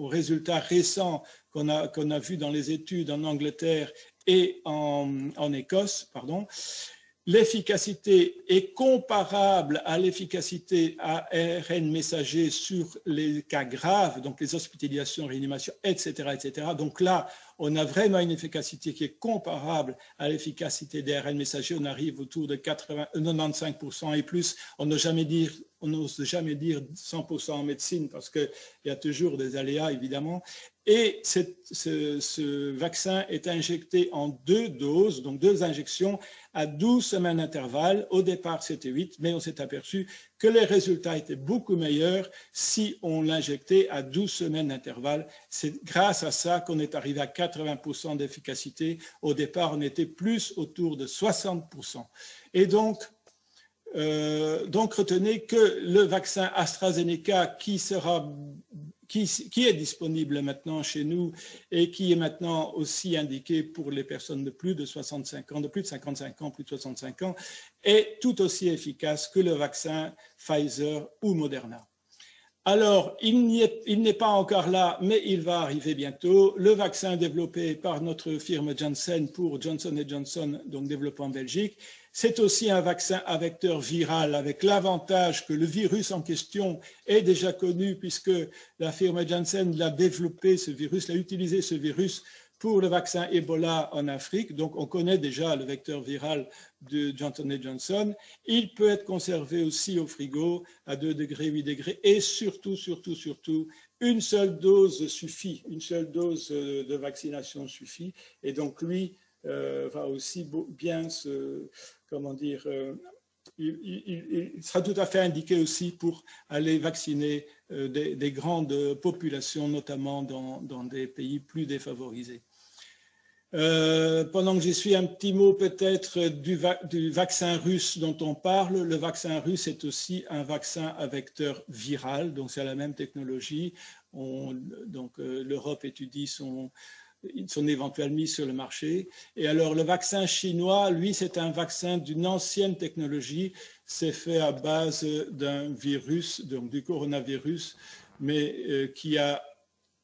résultats récents qu'on a vus dans les études en Angleterre et en Écosse, pardon. L'efficacité est comparable à l'efficacité ARN messager sur les cas graves, donc les hospitalisations, réanimations, etc., etc. Donc là, on a vraiment une efficacité qui est comparable à l'efficacité des ARN messager. On arrive autour de 95% et plus. On n'ose jamais dire 100% en médecine parce qu'il y a toujours des aléas, évidemment. Et ce vaccin est injecté en 2 doses, donc 2 injections à 12 semaines d'intervalle. Au départ, c'était 8, mais on s'est aperçu que les résultats étaient beaucoup meilleurs si on l'injectait à 12 semaines d'intervalle. C'est grâce à ça qu'on est arrivé à 80% d'efficacité. Au départ, on était plus autour de 60%. Et donc retenez que le vaccin AstraZeneca qui est disponible maintenant chez nous et qui est maintenant aussi indiqué pour les personnes de plus de 65 ans, de plus de 55 ans, plus de 65 ans, est tout aussi efficace que le vaccin Pfizer ou Moderna. Alors, il n'est pas encore là, mais il va arriver bientôt. Le vaccin développé par notre firme Janssen pour Johnson & Johnson, donc développé en Belgique, c'est aussi un vaccin à vecteur viral avec l'avantage que le virus en question est déjà connu puisque la firme Janssen l'a développé, ce virus, l'a utilisé ce virus pour le vaccin Ebola en Afrique. Donc on connaît déjà le vecteur viral de Johnson & Johnson. Il peut être conservé aussi au frigo à 2 degrés, 8 degrés et surtout, une seule dose suffit, une seule dose de vaccination suffit. Et donc lui va aussi bien il sera tout à fait indiqué aussi pour aller vacciner des grandes populations, notamment dans des pays plus défavorisés. Pendant que j'y suis, un petit mot peut-être du vaccin russe dont on parle. Le vaccin russe est aussi un vaccin à vecteur viral, donc c'est la même technologie. L'Europe étudie son éventuelle mise sur le marché. Et alors le vaccin chinois, lui, c'est un vaccin d'une ancienne technologie. C'est fait à base d'un virus, donc du coronavirus, mais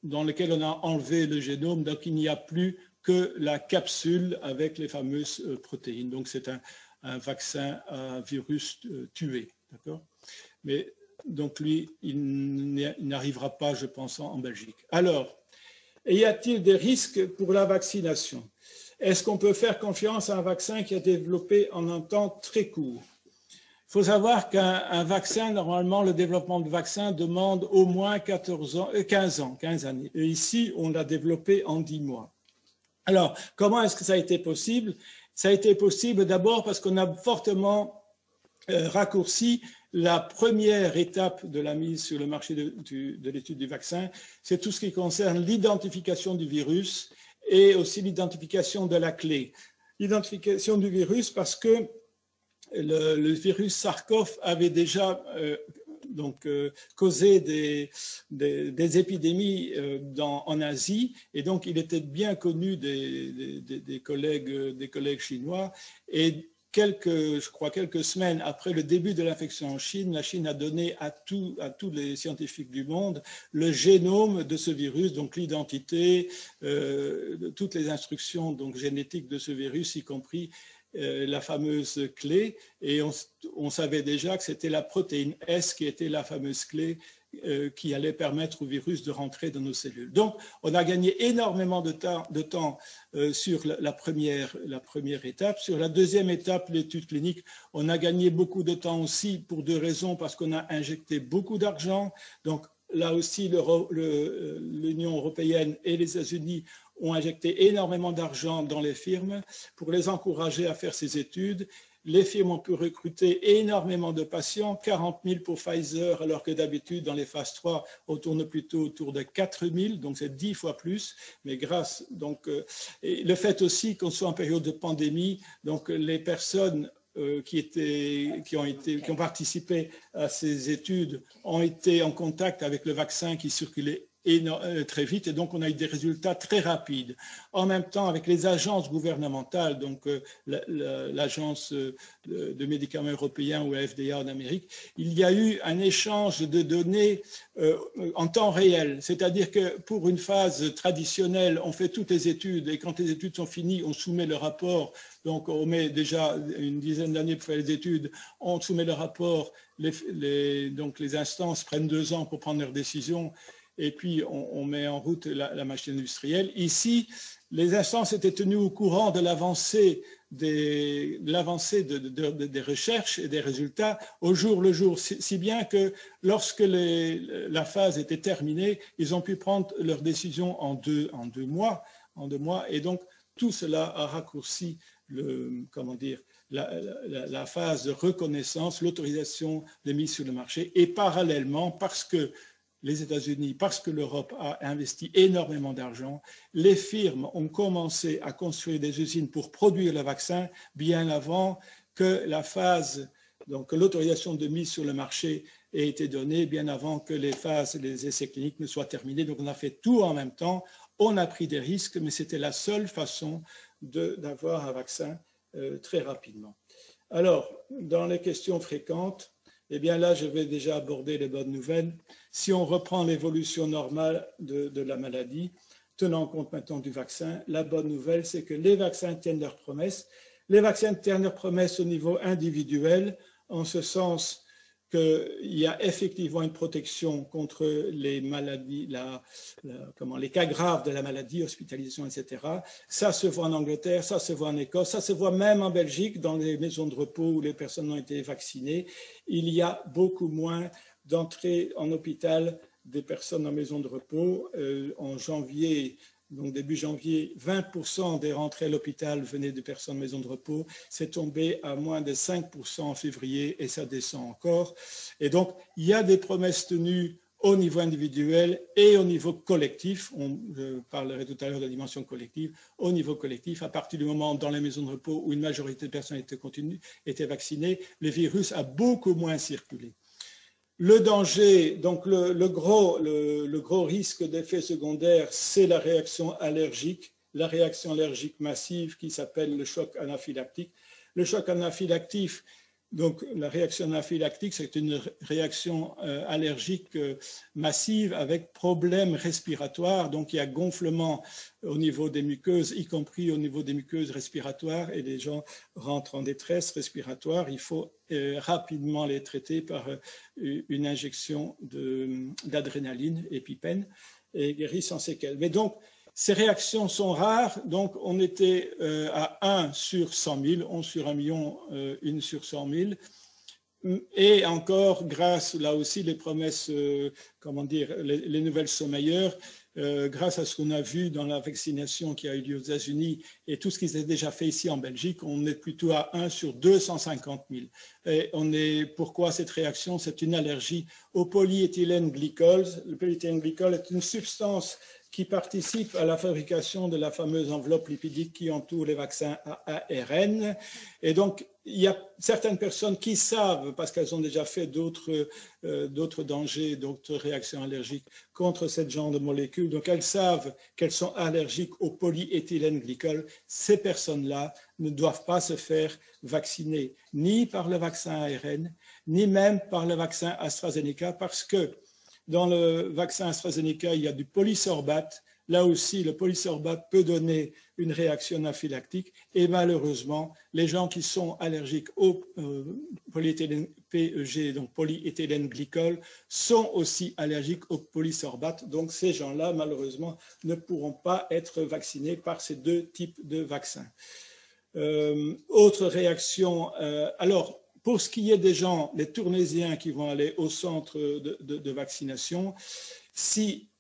dans lequel on a enlevé le génome, donc il n'y a plus que la capsule avec les fameuses protéines. Donc c'est un vaccin à virus tué, d'accord? Mais donc lui, il n'arrivera pas, je pense, en Belgique. Alors, y a-t-il des risques pour la vaccination? Est-ce qu'on peut faire confiance à un vaccin qui est développé en un temps très court? Il faut savoir qu'un vaccin, normalement, le développement de vaccin demande au moins 15 années. Et ici, on l'a développé en 10 mois. Alors, comment est-ce que ça a été possible? Ça a été possible d'abord parce qu'on a fortement raccourci la première étape de la mise sur le marché de l'étude du vaccin. C'est tout ce qui concerne l'identification du virus et aussi l'identification de la clé. L'identification du virus parce que le virus SARS-CoV avait déjà causé des épidémies en Asie et donc il était bien connu des collègues chinois et quelques semaines après le début de l'infection en Chine, la Chine a donné à tous les scientifiques du monde le génome de ce virus, donc l'identité, toutes les instructions donc génétiques de ce virus, y compris la fameuse clé, et on savait déjà que c'était la protéine S qui était la fameuse clé qui allait permettre au virus de rentrer dans nos cellules. Donc, on a gagné énormément de temps sur la première étape. Sur la deuxième étape, l'étude clinique, on a gagné beaucoup de temps aussi pour 2 raisons, parce qu'on a injecté beaucoup d'argent. Donc, là aussi, l'Union européenne et les États-Unis ont injecté énormément d'argent dans les firmes pour les encourager à faire ces études. Les firmes ont pu recruter énormément de patients, 40 000 pour Pfizer, alors que d'habitude, dans les phases 3, on tourne plutôt autour de 4 000, donc c'est 10 fois plus. Mais grâce, et le fait aussi qu'on soit en période de pandémie, donc les personnes qui ont participé à ces études ont été en contact avec le vaccin qui circulait très vite, et donc on a eu des résultats très rapides. En même temps, avec les agences gouvernementales, donc l'agence de médicaments européens ou la FDA en Amérique, il y a eu un échange de données en temps réel. C'est-à-dire que pour une phase traditionnelle, on fait toutes les études et quand les études sont finies, on soumet le rapport. Donc on met déjà une dizaine d'années pour faire les études, on soumet le rapport, donc les instances prennent 2 ans pour prendre leurs décisions et puis on met en route la machine industrielle. Ici, les instances étaient tenues au courant de l'avancée des recherches et des résultats au jour le jour, si bien que lorsque la phase était terminée, ils ont pu prendre leurs décisions en deux mois, et donc tout cela a raccourci la phase de reconnaissance, l'autorisation de mise sur le marché, et parallèlement, parce que les États-Unis, parce que l'Europe a investi énormément d'argent, les firmes ont commencé à construire des usines pour produire le vaccin bien avant que la phase, donc l'autorisation de mise sur le marché ait été donnée, bien avant que les essais cliniques ne soient terminés. Donc on a fait tout en même temps, on a pris des risques, mais c'était la seule façon d'avoir un vaccin très rapidement. Alors, dans les questions fréquentes, eh bien là, je vais déjà aborder les bonnes nouvelles. Si on reprend l'évolution normale de la maladie, tenant compte maintenant du vaccin, la bonne nouvelle, c'est que les vaccins tiennent leurs promesses. Les vaccins tiennent leurs promesses au niveau individuel, en ce sens qu'il y a effectivement une protection contre les maladies, les cas graves de la maladie, hospitalisation, etc. Ça se voit en Angleterre, ça se voit en Écosse, ça se voit même en Belgique, dans les maisons de repos où les personnes ont été vaccinées. Il y a beaucoup moins d'entrées en hôpital des personnes en maison de repos. En janvier, donc début janvier, 20% des rentrées à l'hôpital venaient de personnes en maison de repos. C'est tombé à moins de 5% en février et ça descend encore. Et donc, il y a des promesses tenues au niveau individuel et au niveau collectif. Je parlerai tout à l'heure de la dimension collective. Au niveau collectif, à partir du moment dans les maisons de repos où une majorité de personnes étaient vaccinées, le virus a beaucoup moins circulé. Le danger, donc le gros risque d'effet secondaire, c'est la réaction allergique massive qui s'appelle le choc anaphylactique. Le choc anaphylactique, donc la réaction anaphylactique, c'est une réaction allergique massive avec problème respiratoire. Donc il y a gonflement au niveau des muqueuses, y compris au niveau des muqueuses respiratoires, et les gens rentrent en détresse respiratoire. Il faut rapidement les traiter par une injection d'adrénaline, épipène, et guérir sans séquelles. Mais donc, ces réactions sont rares, donc on était à 1 sur 100 000, 11 sur 1 million, 1 sur 100 000. Et encore, grâce là aussi les promesses, les nouvelles sont meilleures, grâce à ce qu'on a vu dans la vaccination qui a eu lieu aux États-Unis et tout ce qui s'est déjà fait ici en Belgique, on est plutôt à 1 sur 250 000. Et pourquoi cette réaction? C'est une allergie au polyéthylène glycol. Le polyéthylène glycol est une substance qui participe à la fabrication de la fameuse enveloppe lipidique qui entoure les vaccins à ARN. Et donc, il y a certaines personnes qui savent, parce qu'elles ont déjà fait d'autres dangers, d'autres réactions allergiques contre ce genre de molécules, donc elles savent qu'elles sont allergiques au polyéthylène glycol. Ces personnes-là ne doivent pas se faire vacciner, ni par le vaccin ARN, ni même par le vaccin AstraZeneca, parce que dans le vaccin AstraZeneca, il y a du polysorbate. Là aussi, le polysorbate peut donner une réaction anaphylactique. Et malheureusement, les gens qui sont allergiques au polyéthylène PEG, donc polyéthylène glycol, sont aussi allergiques au polysorbate. Donc ces gens-là, malheureusement, ne pourront pas être vaccinés par ces deux types de vaccins. Autre réaction, alors, pour ce qui est des gens, les Tournaisiens qui vont aller au centre de vaccination, si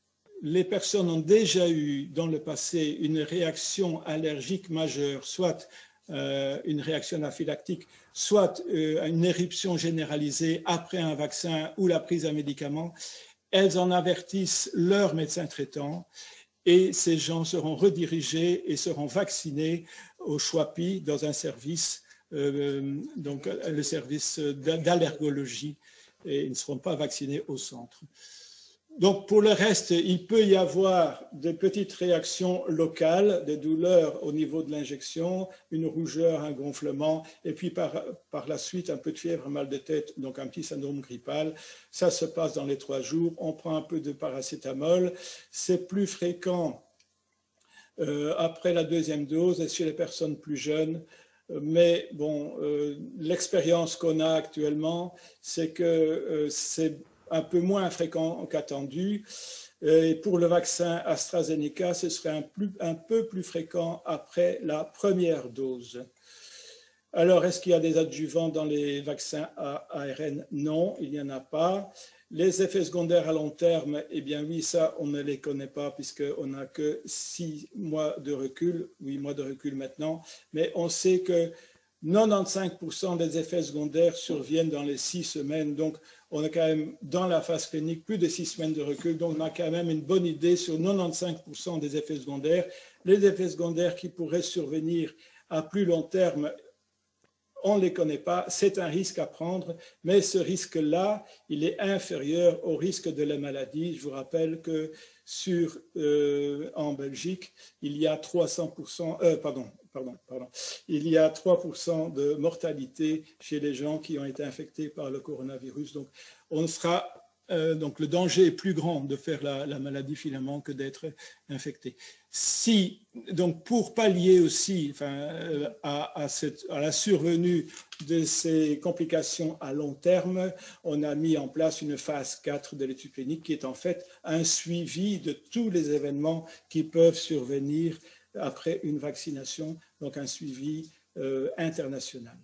les personnes ont déjà eu dans le passé une réaction allergique majeure, soit une réaction anaphylactique, soit une éruption généralisée après un vaccin ou la prise d'un médicament, elles en avertissent leur médecin traitant et ces gens seront redirigés et seront vaccinés au CHOAPI dans un service donc le service d'allergologie, et ils ne seront pas vaccinés au centre. Donc, pour le reste, il peut y avoir des petites réactions locales, des douleurs au niveau de l'injection, une rougeur, un gonflement, et puis par la suite, un peu de fièvre, un mal de tête, donc un petit syndrome grippal. Ça se passe dans les 3 jours. On prend un peu de paracétamol. C'est plus fréquent après la 2e dose et chez les personnes plus jeunes. Mais bon, l'expérience qu'on a actuellement, c'est que c'est un peu moins fréquent qu'attendu. Et pour le vaccin AstraZeneca, ce serait un peu plus fréquent après la 1re dose. Alors, est-ce qu'il y a des adjuvants dans les vaccins à ARN? Non, il n'y en a pas. Les effets secondaires à long terme, eh bien oui, ça, on ne les connaît pas puisqu'on n'a que 6 mois de recul, 8 mois de recul maintenant, mais on sait que 95% des effets secondaires surviennent dans les 6 semaines, donc on a quand même dans la phase clinique plus de 6 semaines de recul, donc on a quand même une bonne idée sur 95% des effets secondaires. Les effets secondaires qui pourraient survenir à plus long terme, on ne les connaît pas, c'est un risque à prendre, mais ce risque-là, il est inférieur au risque de la maladie. Je vous rappelle que en Belgique, il y a 300%, il y a 3% de mortalité chez les gens qui ont été infectés par le coronavirus. Donc, donc le danger est plus grand de faire la maladie finalement que d'être infecté. Donc pour pallier aussi à la survenue de ces complications à long terme, on a mis en place une phase 4 de l'étude clinique qui est en fait un suivi de tous les événements qui peuvent survenir après une vaccination, donc un suivi international.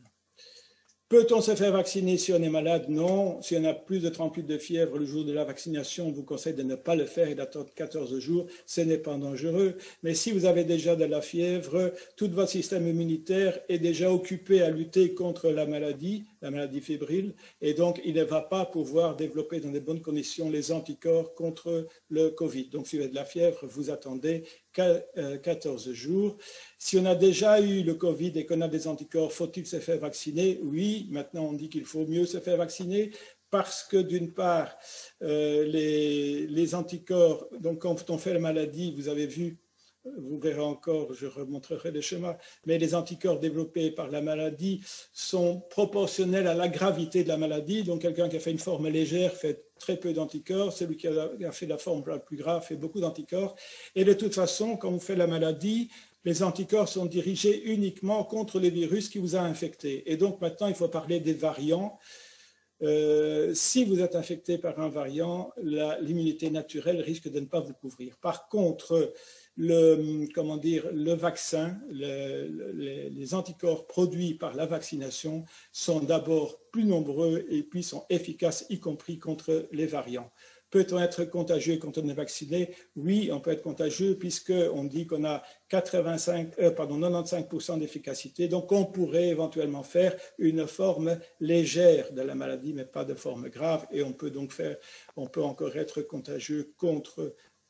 Peut-on se faire vacciner si on est malade? Non. Si on a plus de 38 de fièvre le jour de la vaccination, on vous conseille de ne pas le faire et d'attendre 14 jours. Ce n'est pas dangereux. Mais si vous avez déjà de la fièvre, tout votre système immunitaire est déjà occupé à lutter contre la maladie fébrile, et donc il ne va pas pouvoir développer dans de bonnes conditions les anticorps contre le Covid. Donc si vous avez de la fièvre, vous attendez 14 jours. Si on a déjà eu le Covid et qu'on a des anticorps, faut-il se faire vacciner? Oui, maintenant on dit qu'il faut mieux se faire vacciner parce que d'une part, les anticorps, donc quand on fait la maladie, vous avez vu, vous verrez encore, je remontrerai les schémas, mais les anticorps développés par la maladie sont proportionnels à la gravité de la maladie. Donc quelqu'un qui a fait une forme légère fait très peu d'anticorps, celui qui a fait la forme la plus grave fait beaucoup d'anticorps. Et de toute façon, quand vous faites la maladie, les anticorps sont dirigés uniquement contre les virus qui vous a infecté. Et donc maintenant, il faut parler des variants. Si vous êtes infecté par un variant, l'immunité naturelle risque de ne pas vous couvrir. Par contre, le vaccin, les anticorps produits par la vaccination sont d'abord plus nombreux et puis sont efficaces, y compris contre les variants. Peut-on être contagieux quand on est vacciné? Oui, on peut être contagieux puisqu'on dit qu'on a 95% d'efficacité. Donc, on pourrait éventuellement faire une forme légère de la maladie, mais pas de forme grave. Et on peut encore être contagieux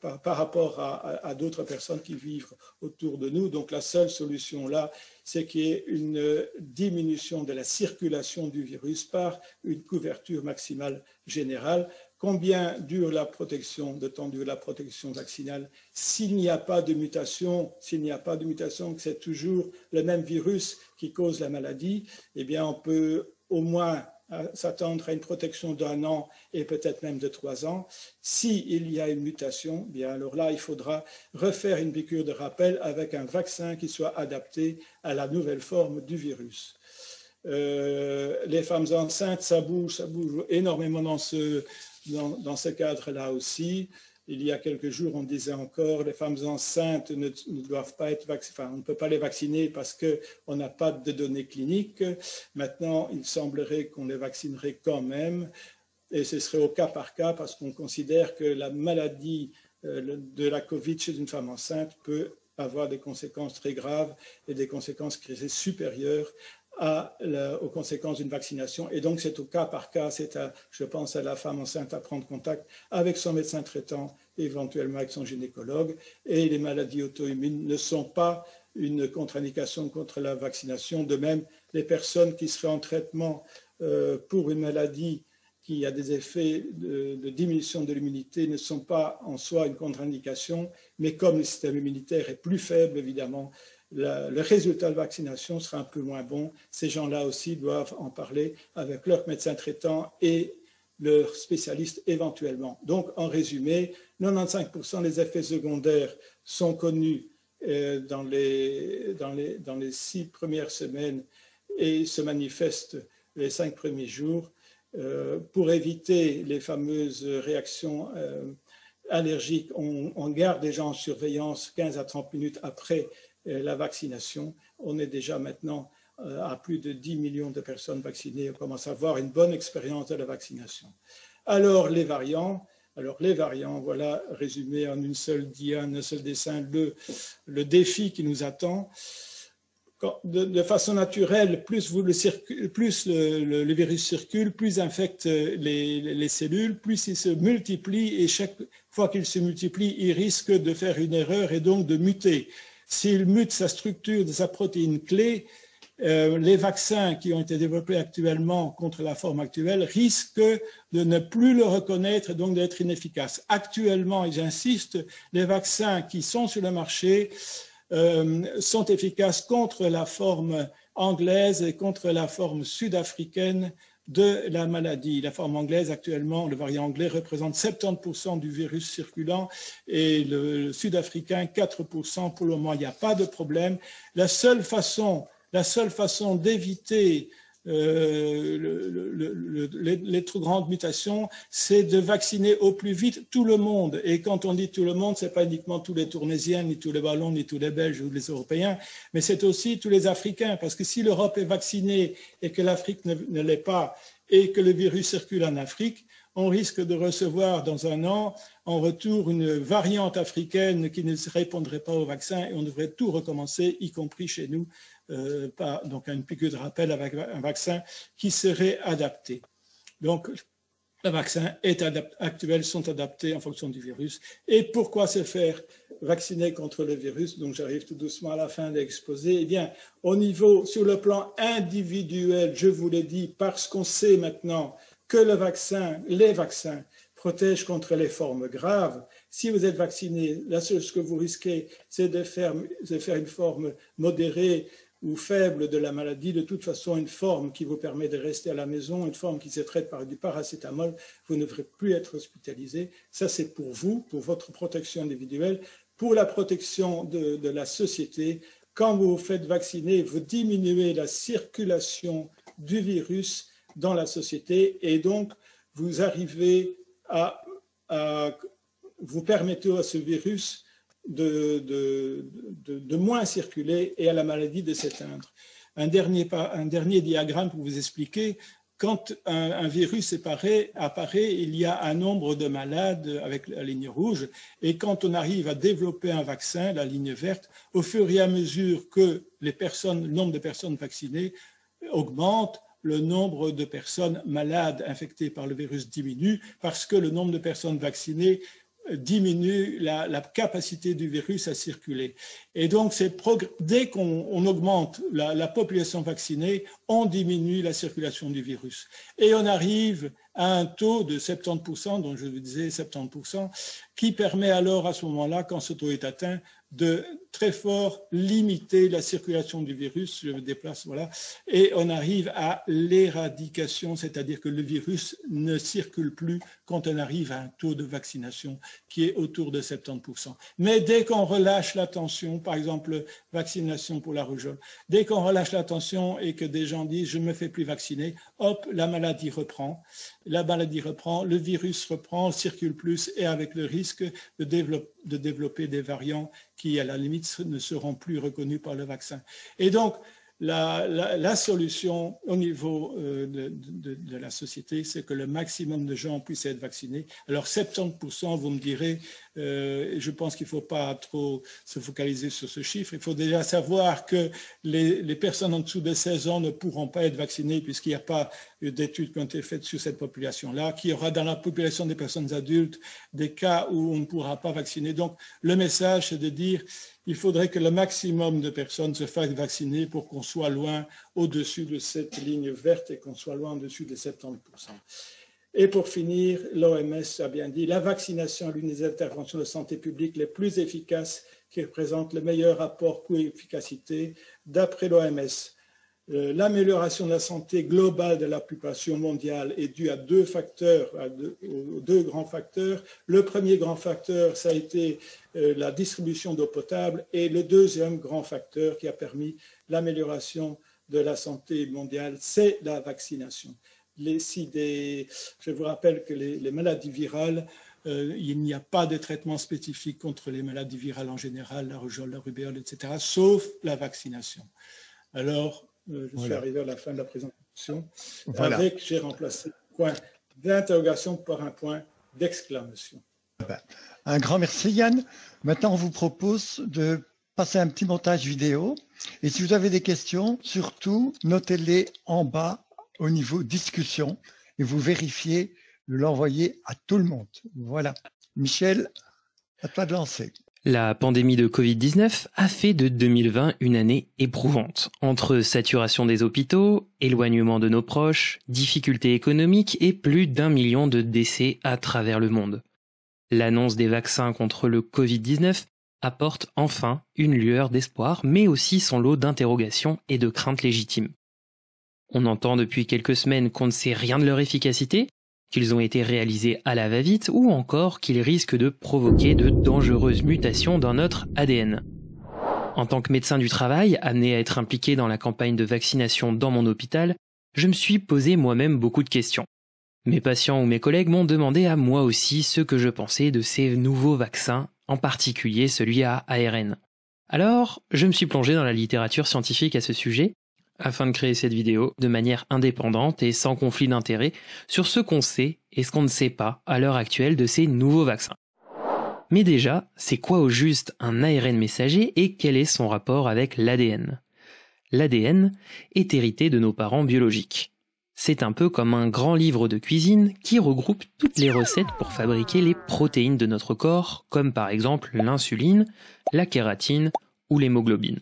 par rapport à d'autres personnes qui vivent autour de nous. Donc, la seule solution là, c'est qu'il y ait une diminution de la circulation du virus par une couverture maximale générale. Combien dure la protection, de temps dure la protection vaccinale? S'il n'y a pas de mutation, que c'est toujours le même virus qui cause la maladie, eh bien on peut au moins s'attendre à une protection d'1 an et peut-être même de 3 ans. S'il y a une mutation, bien alors là, il faudra refaire une piqûre de rappel avec un vaccin qui soit adapté à la nouvelle forme du virus. Les femmes enceintes, ça bouge énormément dans ce cadre-là aussi. Il y a quelques jours, on disait encore les femmes enceintes ne doivent pas être vaccinées, on ne peut pas les vacciner parce qu'on n'a pas de données cliniques. Maintenant, il semblerait qu'on les vaccinerait quand même, et ce serait au cas par cas parce qu'on considère que la maladie de la Covid chez une femme enceinte peut avoir des conséquences très graves et des conséquences qui sont supérieures aux conséquences d'une vaccination. Et donc, c'est au cas par cas, je pense à la femme enceinte à prendre contact avec son médecin traitant, éventuellement avec son gynécologue. Et les maladies auto-immunes ne sont pas une contre-indication contre la vaccination. De même, les personnes qui seraient en traitement pour une maladie qu'il y a des effets de diminution de l'immunité ne sont pas en soi une contre-indication, mais comme le système immunitaire est plus faible, évidemment, le résultat de vaccination sera un peu moins bon. Ces gens-là aussi doivent en parler avec leur médecin traitant et leurs spécialistes éventuellement. Donc, en résumé, 95% des effets secondaires sont connus dans les 6 premières semaines et se manifestent les 5 premiers jours. Pour éviter les fameuses réactions allergiques, on garde les gens en surveillance 15 à 30 minutes après la vaccination. On est déjà maintenant à plus de 10 millions de personnes vaccinées. On commence à avoir une bonne expérience de la vaccination. Alors, les variants, voilà, résumé en une seule dia, un seul dessin, le défi qui nous attend. De façon naturelle, plus le virus circule, plus infecte les cellules, plus il se multiplie, et chaque fois qu'il se multiplie, il risque de faire une erreur et donc de muter. S'il mute sa structure de sa protéine clé, les vaccins qui ont été développés actuellement contre la forme actuelle risquent de ne plus le reconnaître et donc d'être inefficaces. Actuellement, et j'insiste, les vaccins qui sont sur le marché sont efficaces contre la forme anglaise et contre la forme sud-africaine de la maladie. La forme anglaise, actuellement, le variant anglais représente 70% du virus circulant et le sud-africain 4%. Pour le moment, il n'y a pas de problème. La seule façon d'éviter les trop grandes mutations, c'est de vacciner au plus vite tout le monde. Et quand on dit tout le monde, ce n'est pas uniquement tous les Tournaisiens, ni tous les Wallons, ni tous les Belges ou les Européens, mais c'est aussi tous les Africains. Parce que si l'Europe est vaccinée et que l'Afrique ne l'est pas, et que le virus circule en Afrique, on risque de recevoir dans un an en retour une variante africaine qui ne répondrait pas au vaccin, et on devrait tout recommencer, y compris chez nous. Donc une piqûre de rappel avec un vaccin qui serait adapté. Donc les vaccins actuels sont adaptés en fonction du virus. Et pourquoi se faire vacciner contre le virus? Donc j'arrive tout doucement à la fin de l'exposé. Eh bien, sur le plan individuel, je vous l'ai dit, parce qu'on sait maintenant que les vaccins protègent contre les formes graves. Si vous êtes vacciné, la seule chose que vous risquez, c'est de faire une forme modérée ou faible de la maladie, de toute façon une forme qui vous permet de rester à la maison, une forme qui se traite par du paracétamol, vous ne devrez plus être hospitalisé. Ça, c'est pour vous, pour votre protection individuelle. Pour la protection de la société, quand vous vous faites vacciner, vous diminuez la circulation du virus dans la société et donc vous arrivez vous permettez à ce virus de moins circuler et à la maladie de s'éteindre. Un dernier diagramme pour vous expliquer. Quand un virus apparaît, il y a un nombre de malades avec la ligne rouge, et quand on arrive à développer un vaccin, la ligne verte, au fur et à mesure que le nombre de personnes vaccinées augmente, le nombre de personnes malades infectées par le virus diminue, parce que le nombre de personnes vaccinées diminue la capacité du virus à circuler. Et donc, dès qu'on augmente la population vaccinée, on diminue la circulation du virus. Et on arrive à un taux de 70%, dont je vous disais 70%, qui permet alors à ce moment-là, quand ce taux est atteint, de très fort limiter la circulation du virus, je me déplace, voilà, et on arrive à l'éradication, c'est-à-dire que le virus ne circule plus quand on arrive à un taux de vaccination qui est autour de 70%. Mais dès qu'on relâche l'attention, par exemple, vaccination pour la rougeole, dès qu'on relâche l'attention et que des gens disent « je ne me fais plus vacciner », hop, la maladie reprend, le virus reprend, circule plus, et avec le risque de développer des variants qui, à la limite, ne seront plus reconnus par le vaccin. Et donc, la solution au niveau de la société, c'est que le maximum de gens puissent être vaccinés. Alors 70%, vous me direz, je pense qu'il ne faut pas trop se focaliser sur ce chiffre. Il faut déjà savoir que les personnes en dessous de 16 ans ne pourront pas être vaccinées puisqu'il n'y a pas d'études qui ont été faites sur cette population-là, qu'il y aura dans la population des personnes adultes des cas où on ne pourra pas vacciner. Donc le message, c'est de dire il faudrait que le maximum de personnes se fassent vacciner pour qu'on soit loin au-dessus de cette ligne verte et qu'on soit loin au-dessus de 70%. Et pour finir, l'OMS a bien dit, la vaccination est l'une des interventions de santé publique les plus efficaces qui représente le meilleur rapport coût-efficacité d'après l'OMS. L'amélioration de la santé globale de la population mondiale est due à deux facteurs, aux deux grands facteurs. Le premier grand facteur, ça a été la distribution d'eau potable, et le deuxième grand facteur qui a permis l'amélioration de la santé mondiale, c'est la vaccination. Je vous rappelle que les maladies virales, il n'y a pas de traitement spécifique contre les maladies virales en général, la rougeole, la rubéole, etc., sauf la vaccination. Alors, je suis arrivé à la fin de la présentation. J'ai remplacé le point d'interrogation par un point d'exclamation. Un grand merci Yann. Maintenant, on vous propose de passer un petit montage vidéo. Et si vous avez des questions, surtout, notez-les en bas au niveau discussion et vous vérifiez de l'envoyer à tout le monde. Voilà. Michel, à toi de lancer. La pandémie de Covid-19 a fait de 2020 une année éprouvante. Entre saturation des hôpitaux, éloignement de nos proches, difficultés économiques et plus d'1 million de décès à travers le monde. L'annonce des vaccins contre le Covid-19 apporte enfin une lueur d'espoir, mais aussi son lot d'interrogations et de craintes légitimes. On entend depuis quelques semaines qu'on ne sait rien de leur efficacité, qu'ils ont été réalisés à la va-vite ou encore qu'ils risquent de provoquer de dangereuses mutations dans notre ADN. En tant que médecin du travail, amené à être impliqué dans la campagne de vaccination dans mon hôpital, je me suis posé moi-même beaucoup de questions. Mes patients ou mes collègues m'ont demandé à moi aussi ce que je pensais de ces nouveaux vaccins, en particulier celui à ARN. Alors, je me suis plongé dans la littérature scientifique à ce sujet, afin de créer cette vidéo de manière indépendante et sans conflit d'intérêts sur ce qu'on sait et ce qu'on ne sait pas à l'heure actuelle de ces nouveaux vaccins. Mais déjà, c'est quoi au juste un ARN messager et quel est son rapport avec l'ADN ? L'ADN est hérité de nos parents biologiques. C'est un peu comme un grand livre de cuisine qui regroupe toutes les recettes pour fabriquer les protéines de notre corps, comme par exemple l'insuline, la kératine ou l'hémoglobine.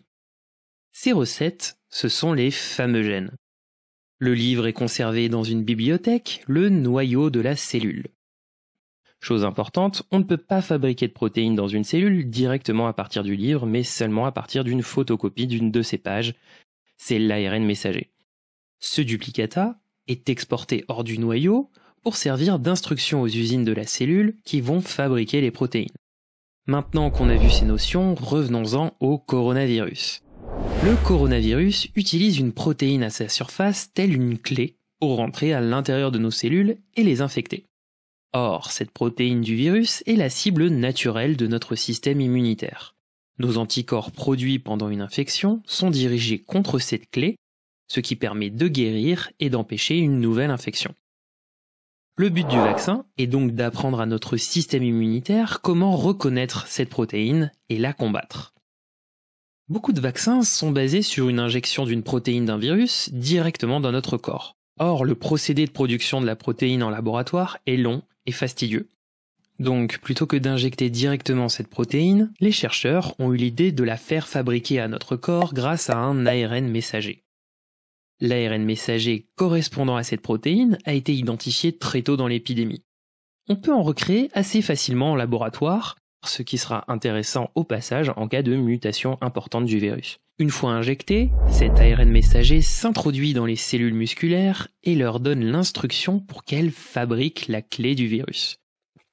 Ces recettes, ce sont les fameux gènes. Le livre est conservé dans une bibliothèque, le noyau de la cellule. Chose importante, on ne peut pas fabriquer de protéines dans une cellule directement à partir du livre, mais seulement à partir d'une photocopie d'une de ces pages. C'est l'ARN messager. Ce duplicata est exporté hors du noyau pour servir d'instruction aux usines de la cellule qui vont fabriquer les protéines. Maintenant qu'on a vu ces notions, revenons-en au coronavirus. Le coronavirus utilise une protéine à sa surface telle une clé pour rentrer à l'intérieur de nos cellules et les infecter. Or, cette protéine du virus est la cible naturelle de notre système immunitaire. Nos anticorps produits pendant une infection sont dirigés contre cette clé, ce qui permet de guérir et d'empêcher une nouvelle infection. Le but du vaccin est donc d'apprendre à notre système immunitaire comment reconnaître cette protéine et la combattre. Beaucoup de vaccins sont basés sur une injection d'une protéine d'un virus directement dans notre corps. Or, le procédé de production de la protéine en laboratoire est long et fastidieux. Donc, plutôt que d'injecter directement cette protéine, les chercheurs ont eu l'idée de la faire fabriquer à notre corps grâce à un ARN messager. L'ARN messager correspondant à cette protéine a été identifié très tôt dans l'épidémie. On peut en recréer assez facilement en laboratoire, ce qui sera intéressant au passage en cas de mutation importante du virus. Une fois injecté, cet ARN messager s'introduit dans les cellules musculaires et leur donne l'instruction pour qu'elles fabriquent la clé du virus.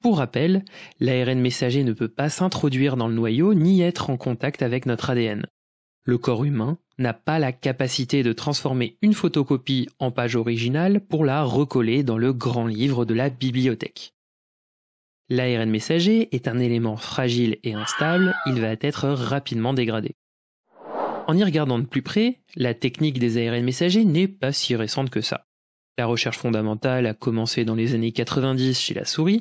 Pour rappel, l'ARN messager ne peut pas s'introduire dans le noyau ni être en contact avec notre ADN. Le corps humain n'a pas la capacité de transformer une photocopie en page originale pour la recoller dans le grand livre de la bibliothèque. L'ARN messager est un élément fragile et instable, il va être rapidement dégradé. En y regardant de plus près, la technique des ARN messagers n'est pas si récente que ça. La recherche fondamentale a commencé dans les années 90 chez la souris.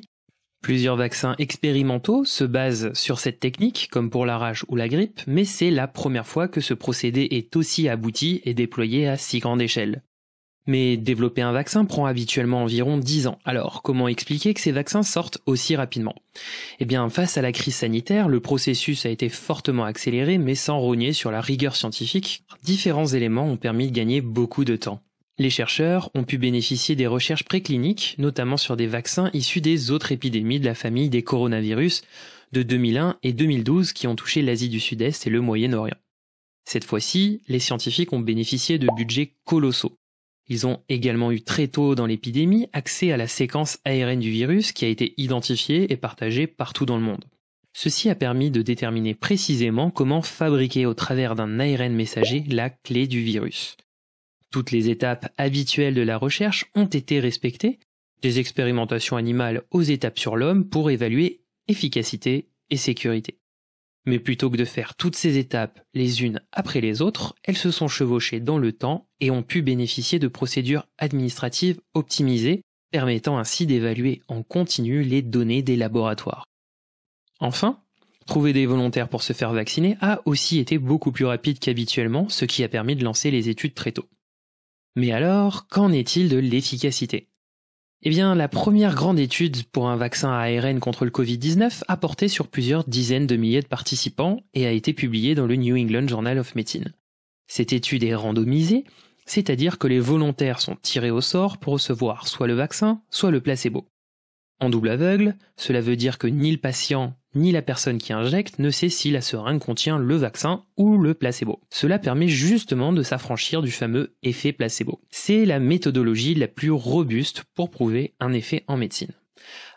Plusieurs vaccins expérimentaux se basent sur cette technique, comme pour la rage ou la grippe, mais c'est la première fois que ce procédé est aussi abouti et déployé à si grande échelle. Mais développer un vaccin prend habituellement environ 10 ans. Alors, comment expliquer que ces vaccins sortent aussi rapidement ? Eh bien, face à la crise sanitaire, le processus a été fortement accéléré, mais sans rogner sur la rigueur scientifique. Différents éléments ont permis de gagner beaucoup de temps. Les chercheurs ont pu bénéficier des recherches précliniques, notamment sur des vaccins issus des autres épidémies de la famille des coronavirus de 2001 et 2012 qui ont touché l'Asie du Sud-Est et le Moyen-Orient. Cette fois-ci, les scientifiques ont bénéficié de budgets colossaux. Ils ont également eu très tôt dans l'épidémie accès à la séquence ARN du virus qui a été identifiée et partagée partout dans le monde. Ceci a permis de déterminer précisément comment fabriquer au travers d'un ARN messager la clé du virus. Toutes les étapes habituelles de la recherche ont été respectées, des expérimentations animales aux étapes sur l'homme pour évaluer efficacité et sécurité. Mais plutôt que de faire toutes ces étapes les unes après les autres, elles se sont chevauchées dans le temps et ont pu bénéficier de procédures administratives optimisées, permettant ainsi d'évaluer en continu les données des laboratoires. Enfin, trouver des volontaires pour se faire vacciner a aussi été beaucoup plus rapide qu'habituellement, ce qui a permis de lancer les études très tôt. Mais alors, qu'en est-il de l'efficacité ? Eh bien, la première grande étude pour un vaccin à ARN contre le Covid-19 a porté sur plusieurs dizaines de milliers de participants et a été publiée dans le New England Journal of Medicine. Cette étude est randomisée, c'est-à-dire que les volontaires sont tirés au sort pour recevoir soit le vaccin, soit le placebo. En double aveugle, cela veut dire que ni le patient ni la personne qui injecte ne sait si la seringue contient le vaccin ou le placebo. Cela permet justement de s'affranchir du fameux effet placebo. C'est la méthodologie la plus robuste pour prouver un effet en médecine.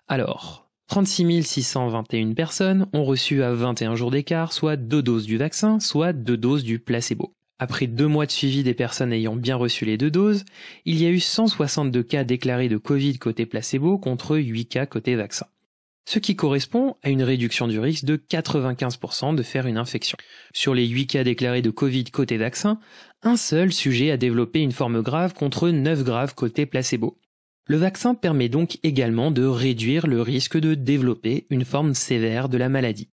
Alors, 36 621 personnes ont reçu à 21 jours d'écart soit 2 doses du vaccin, soit 2 doses du placebo. Après 2 mois de suivi des personnes ayant bien reçu les 2 doses, il y a eu 162 cas déclarés de Covid côté placebo contre 8 cas côté vaccin. Ce qui correspond à une réduction du risque de 95% de faire une infection. Sur les 8 cas déclarés de Covid côté vaccin, un seul sujet a développé une forme grave contre 9 graves côté placebo. Le vaccin permet donc également de réduire le risque de développer une forme sévère de la maladie.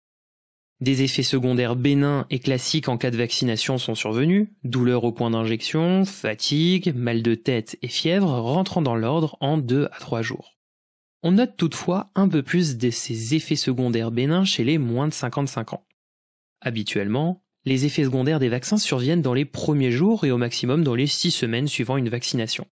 Des effets secondaires bénins et classiques en cas de vaccination sont survenus, douleur au point d'injection, fatigue, mal de tête et fièvre rentrant dans l'ordre en 2 à 3 jours. On note toutefois un peu plus de ces effets secondaires bénins chez les moins de 55 ans. Habituellement, les effets secondaires des vaccins surviennent dans les premiers jours et au maximum dans les 6 semaines suivant une vaccination.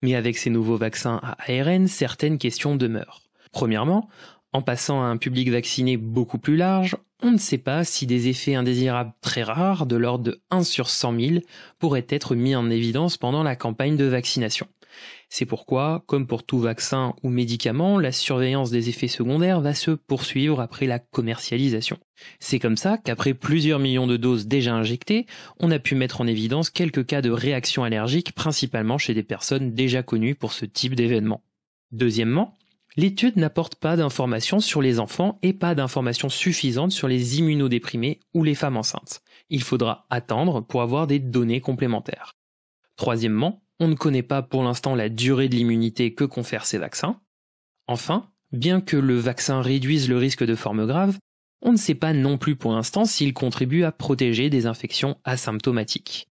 Mais avec ces nouveaux vaccins à ARN, certaines questions demeurent. Premièrement, en passant à un public vacciné beaucoup plus large, on ne sait pas si des effets indésirables très rares, de l'ordre de 1 sur 100 000, pourraient être mis en évidence pendant la campagne de vaccination. C'est pourquoi, comme pour tout vaccin ou médicament, la surveillance des effets secondaires va se poursuivre après la commercialisation. C'est comme ça qu'après plusieurs millions de doses déjà injectées, on a pu mettre en évidence quelques cas de réactions allergiques, principalement chez des personnes déjà connues pour ce type d'événement. Deuxièmement, l'étude n'apporte pas d'informations sur les enfants et pas d'informations suffisantes sur les immunodéprimés ou les femmes enceintes. Il faudra attendre pour avoir des données complémentaires. Troisièmement, on ne connaît pas pour l'instant la durée de l'immunité que confèrent ces vaccins. Enfin, bien que le vaccin réduise le risque de formes graves, on ne sait pas non plus pour l'instant s'il contribue à protéger des infections asymptomatiques.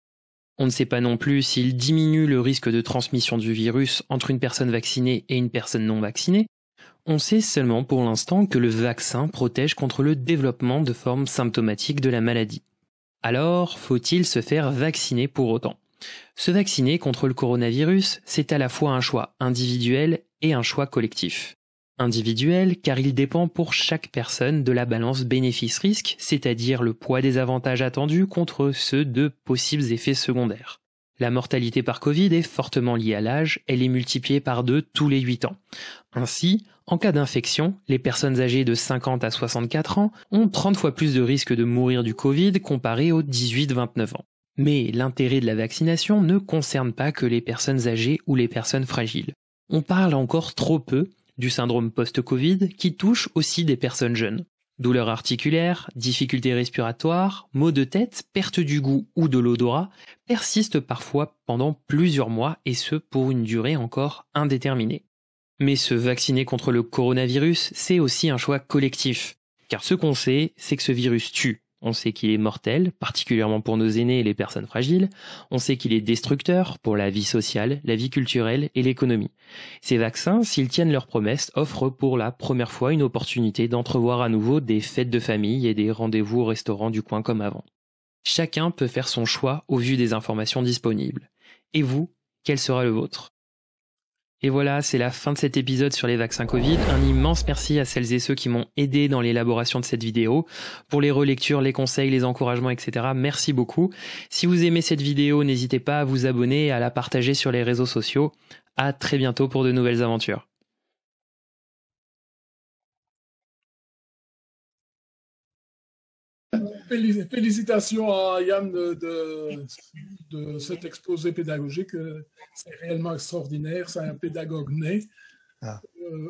On ne sait pas non plus s'il diminue le risque de transmission du virus entre une personne vaccinée et une personne non vaccinée. On sait seulement pour l'instant que le vaccin protège contre le développement de formes symptomatiques de la maladie. Alors, faut-il se faire vacciner pour autant ? Se vacciner contre le coronavirus, c'est à la fois un choix individuel et un choix collectif. Individuel car il dépend pour chaque personne de la balance bénéfice-risque, c'est-à-dire le poids des avantages attendus contre ceux de possibles effets secondaires. La mortalité par Covid est fortement liée à l'âge, elle est multipliée par 2 tous les 8 ans. Ainsi, en cas d'infection, les personnes âgées de 50 à 64 ans ont 30 fois plus de risques de mourir du Covid comparé aux 18-29 ans. Mais l'intérêt de la vaccination ne concerne pas que les personnes âgées ou les personnes fragiles. On parle encore trop peu du syndrome post-Covid qui touche aussi des personnes jeunes. Douleurs articulaires, difficultés respiratoires, maux de tête, perte du goût ou de l'odorat persistent parfois pendant plusieurs mois et ce pour une durée encore indéterminée. Mais se vacciner contre le coronavirus, c'est aussi un choix collectif. Car ce qu'on sait, c'est que ce virus tue. On sait qu'il est mortel, particulièrement pour nos aînés et les personnes fragiles. On sait qu'il est destructeur pour la vie sociale, la vie culturelle et l'économie. Ces vaccins, s'ils tiennent leurs promesses, offrent pour la première fois une opportunité d'entrevoir à nouveau des fêtes de famille et des rendez-vous au restaurant du coin comme avant. Chacun peut faire son choix au vu des informations disponibles. Et vous, quel sera le vôtre? Et voilà, c'est la fin de cet épisode sur les vaccins Covid. Un immense merci à celles et ceux qui m'ont aidé dans l'élaboration de cette vidéo. Pour les relectures, les conseils, les encouragements, etc. Merci beaucoup. Si vous aimez cette vidéo, n'hésitez pas à vous abonner et à la partager sur les réseaux sociaux. À très bientôt pour de nouvelles aventures. Félicitations à Yann de cet exposé pédagogique. C'est réellement extraordinaire. C'est un pédagogue né. Ah.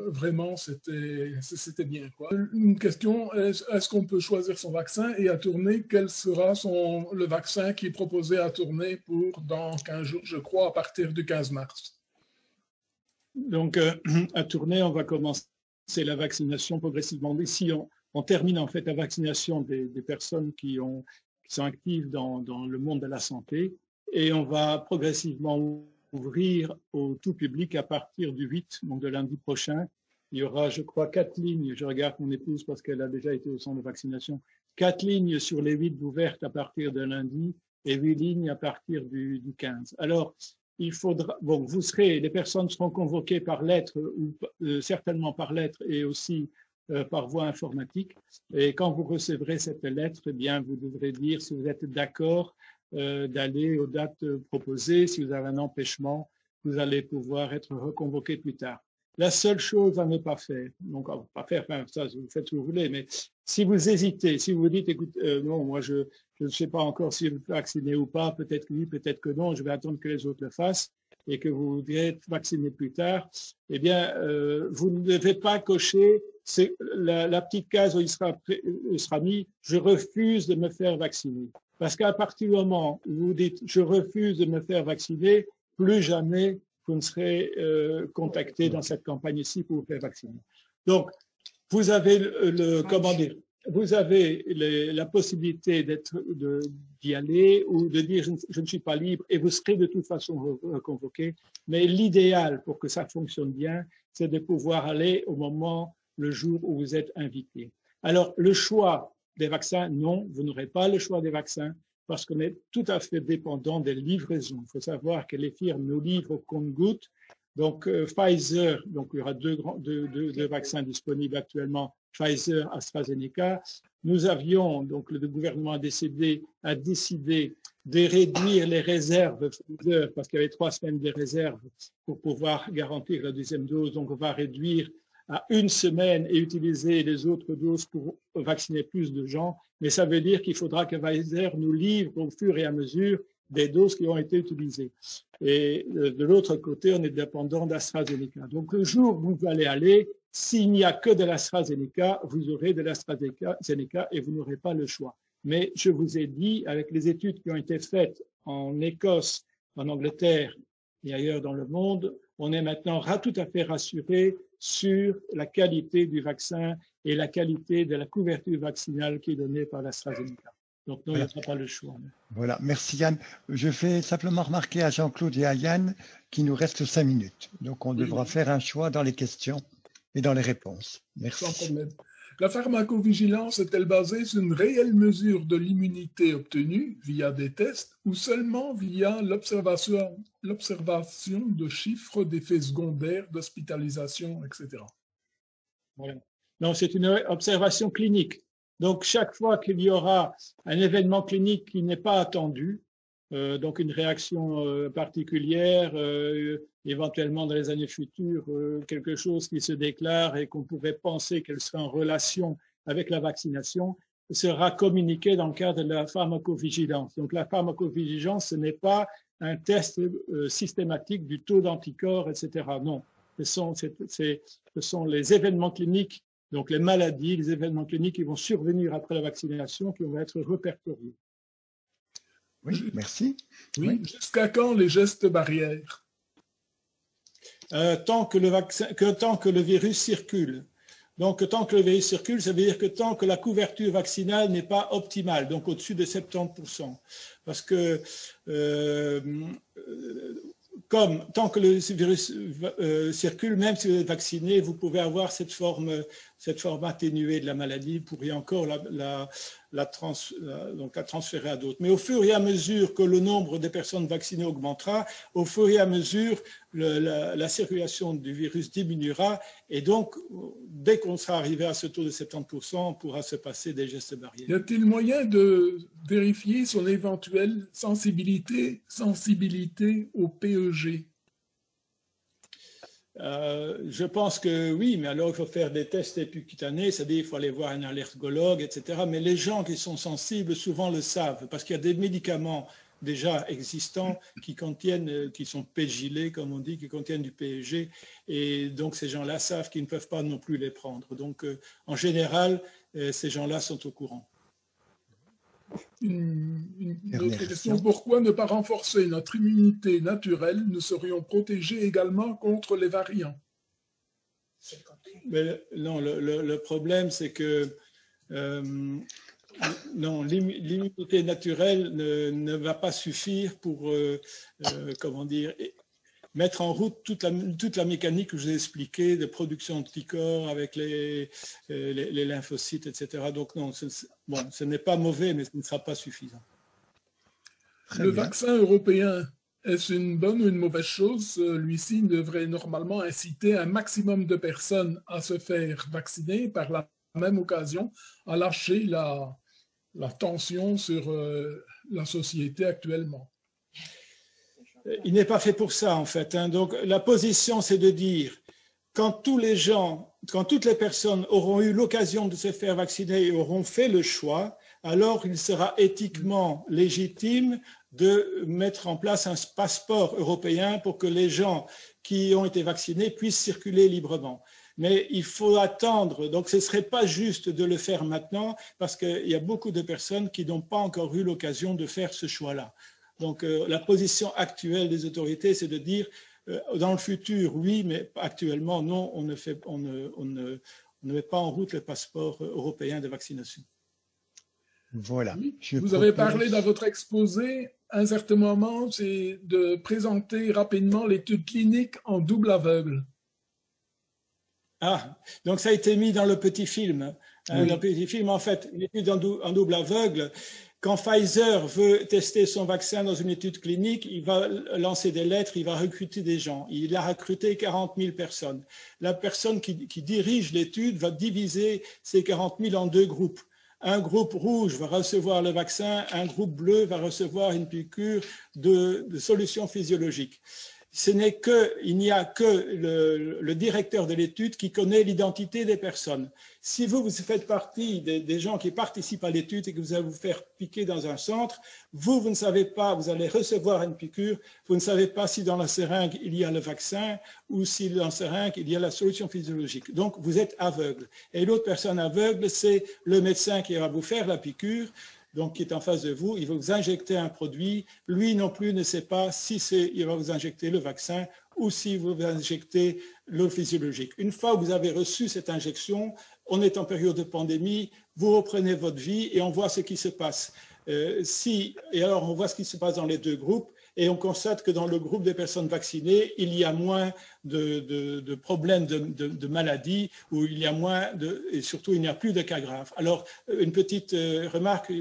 Vraiment, c'était bien, quoi. Une question, est-ce qu'on peut choisir son vaccin et à tourner, quel sera le vaccin qui est proposé à tourner pour dans 15 jours, je crois, à partir du 15 mars? Donc, à tourner, on va commencer la vaccination progressivement. Ici, on termine en fait la vaccination des personnes qui sont actives dans le monde de la santé et on va progressivement ouvrir au tout public à partir du 8, donc de lundi prochain. Il y aura, je crois, 4 lignes, je regarde mon épouse parce qu'elle a déjà été au centre de vaccination, 4 lignes sur les 8 ouvertes à partir de lundi et 8 lignes à partir du 15. Alors, il faudra, bon, les personnes seront convoquées par lettre ou certainement par lettre et aussi par voie informatique. Et quand vous recevrez cette lettre, eh bien, vous devrez dire si vous êtes d'accord d'aller aux dates proposées. Si vous avez un empêchement, vous allez pouvoir être reconvoqué plus tard. La seule chose à ne pas faire, donc pas faire, enfin, ça, vous faites ce que vous voulez, mais si vous hésitez, si vous dites, écoute, non, moi je ne sais pas encore si vous êtes vacciné ou pas, peut-être que oui, peut-être que non, je vais attendre que les autres le fassent, et que vous voudriez être vacciné plus tard, eh bien, vous ne devez pas cocher la petite case où il sera mis « Je refuse de me faire vacciner ». Parce qu'à partir du moment où vous dites « Je refuse de me faire vacciner », plus jamais vous ne serez contacté dans cette campagne-ci pour vous faire vacciner. Donc, vous avez vous avez la possibilité d'y aller ou de dire je ne suis pas libre et vous serez de toute façon convoqué. Mais l'idéal pour que ça fonctionne bien, c'est de pouvoir aller au moment, le jour où vous êtes invité. Alors, le choix des vaccins, non, vous n'aurez pas le choix des vaccins parce qu'on est tout à fait dépendant des livraisons. Il faut savoir que les firmes nous livrent au compte-gouttes. Donc, Pfizer, donc il y aura deux vaccins disponibles actuellement, Pfizer, AstraZeneca. Nous avions, donc le gouvernement a décidé de réduire les réserves Pfizer parce qu'il y avait 3 semaines de réserves pour pouvoir garantir la deuxième dose. Donc, on va réduire à 1 semaine et utiliser les autres doses pour vacciner plus de gens. Mais ça veut dire qu'il faudra que Pfizer nous livre au fur et à mesure des doses qui ont été utilisées. Et de l'autre côté, on est dépendant d'AstraZeneca. Donc, le jour où vous allez aller, s'il n'y a que de l'AstraZeneca, vous aurez de l'AstraZeneca et vous n'aurez pas le choix. Mais je vous ai dit, avec les études qui ont été faites en Écosse, en Angleterre et ailleurs dans le monde, on est maintenant tout à fait rassuré sur la qualité du vaccin et la qualité de la couverture vaccinale qui est donnée par l'AstraZeneca. Donc, non, il n'y aura pas le choix. Voilà, merci Yann. Je fais simplement remarquer à Jean-Claude et à Yann qu'il nous reste 5 minutes. Donc, on devra faire un choix dans les questions et dans les réponses. Merci. Sans problème. La pharmacovigilance est-elle basée sur une réelle mesure de l'immunité obtenue via des tests ou seulement via l'observation de chiffres d'effets secondaires, d'hospitalisation, etc. Voilà. Non, c'est une observation clinique. Donc, chaque fois qu'il y aura un événement clinique qui n'est pas attendu, donc une réaction particulière, éventuellement dans les années futures, quelque chose qui se déclare et qu'on pourrait penser qu'elle serait en relation avec la vaccination, sera communiqué dans le cadre de la pharmacovigilance. Donc, la pharmacovigilance, ce n'est pas un test systématique du taux d'anticorps, etc. Non, ce sont les événements cliniques. Donc, les maladies, les événements cliniques qui vont survenir après la vaccination, qui vont être répertoriés. Oui, merci. Oui. Jusqu'à quand les gestes barrières? Tant que le virus circule. Donc, tant que le virus circule, ça veut dire que tant que la couverture vaccinale n'est pas optimale, donc au-dessus de 70%. Parce que tant que le virus circule, même si vous êtes vacciné, vous pouvez avoir cette forme cette forme atténuée de la maladie pourrait encore la transférer à d'autres. Mais au fur et à mesure que le nombre de personnes vaccinées augmentera, au fur et à mesure la circulation du virus diminuera, et donc dès qu'on sera arrivé à ce taux de 70%, on pourra se passer des gestes barrières. Y a-t-il moyen de vérifier son éventuelle sensibilité au PEG? Je pense que oui, mais alors il faut faire des tests épicutanées, c'est-à-dire il faut aller voir un allergologue, etc. Mais les gens qui sont sensibles souvent le savent, parce qu'il y a des médicaments déjà existants qui sont pégylés, comme on dit, qui contiennent du PEG, et donc ces gens-là savent qu'ils ne peuvent pas non plus les prendre. Donc en général, ces gens-là sont au courant. Une autre question, pourquoi ne pas renforcer notre immunité naturelle? Nous serions protégés également contre les variants. Mais non, le problème, c'est que non, l'immunité naturelle ne va pas suffire pour, comment dire, mettre en route toute la mécanique que je vous ai expliquée de production d'anticorps avec les lymphocytes, etc. Donc non, ce n'est pas mauvais, mais ce ne sera pas suffisant. Le vaccin européen, est-ce une bonne ou une mauvaise chose? Celui-ci devrait normalement inciter un maximum de personnes à se faire vacciner, par la même occasion, à lâcher la tension sur la société actuellement. Il n'est pas fait pour ça, en fait. Donc, la position, c'est de dire, quand toutes les personnes auront eu l'occasion de se faire vacciner et auront fait le choix, alors il sera éthiquement légitime de mettre en place un passeport européen pour que les gens qui ont été vaccinés puissent circuler librement. Mais il faut attendre, donc ce ne serait pas juste de le faire maintenant, parce qu'il y a beaucoup de personnes qui n'ont pas encore eu l'occasion de faire ce choix-là. Donc la position actuelle des autorités, c'est de dire dans le futur, oui, mais actuellement, non, on ne met pas en route le passeport européen de vaccination. Voilà. Vous avez parlé dans votre exposé, à un certain moment, c'est de présenter rapidement l'étude clinique en double aveugle. Ah, donc ça a été mis dans le petit film. Oui. Dans le petit film, en fait, une étude en double aveugle. Quand Pfizer veut tester son vaccin dans une étude clinique, il va lancer des lettres, il va recruter des gens. Il a recruté 40 000 personnes. La personne qui dirige l'étude va diviser ces 40 000 en deux groupes. Un groupe rouge va recevoir le vaccin, un groupe bleu va recevoir une piqûre de solution physiologique. Il n'y a que le directeur de l'étude qui connaît l'identité des personnes. Si vous faites partie des gens qui participent à l'étude et que vous allez vous faire piquer dans un centre, vous ne savez pas, vous allez recevoir une piqûre, vous ne savez pas si dans la seringue il y a le vaccin ou si dans la seringue il y a la solution physiologique. Donc vous êtes aveugle. Et l'autre personne aveugle, c'est le médecin qui va vous faire la piqûre, donc qui est en face de vous, il va vous injecter un produit. Lui non plus ne sait pas si il va vous injecter le vaccin ou si vous injectez l'eau physiologique. Une fois que vous avez reçu cette injection, on est en période de pandémie, vous reprenez votre vie et on voit ce qui se passe. Et alors on voit ce qui se passe dans les deux groupes et on constate que dans le groupe des personnes vaccinées, il y a moins de problèmes de maladies, où il y a moins et surtout il n'y a plus de cas graves. Alors une petite remarque,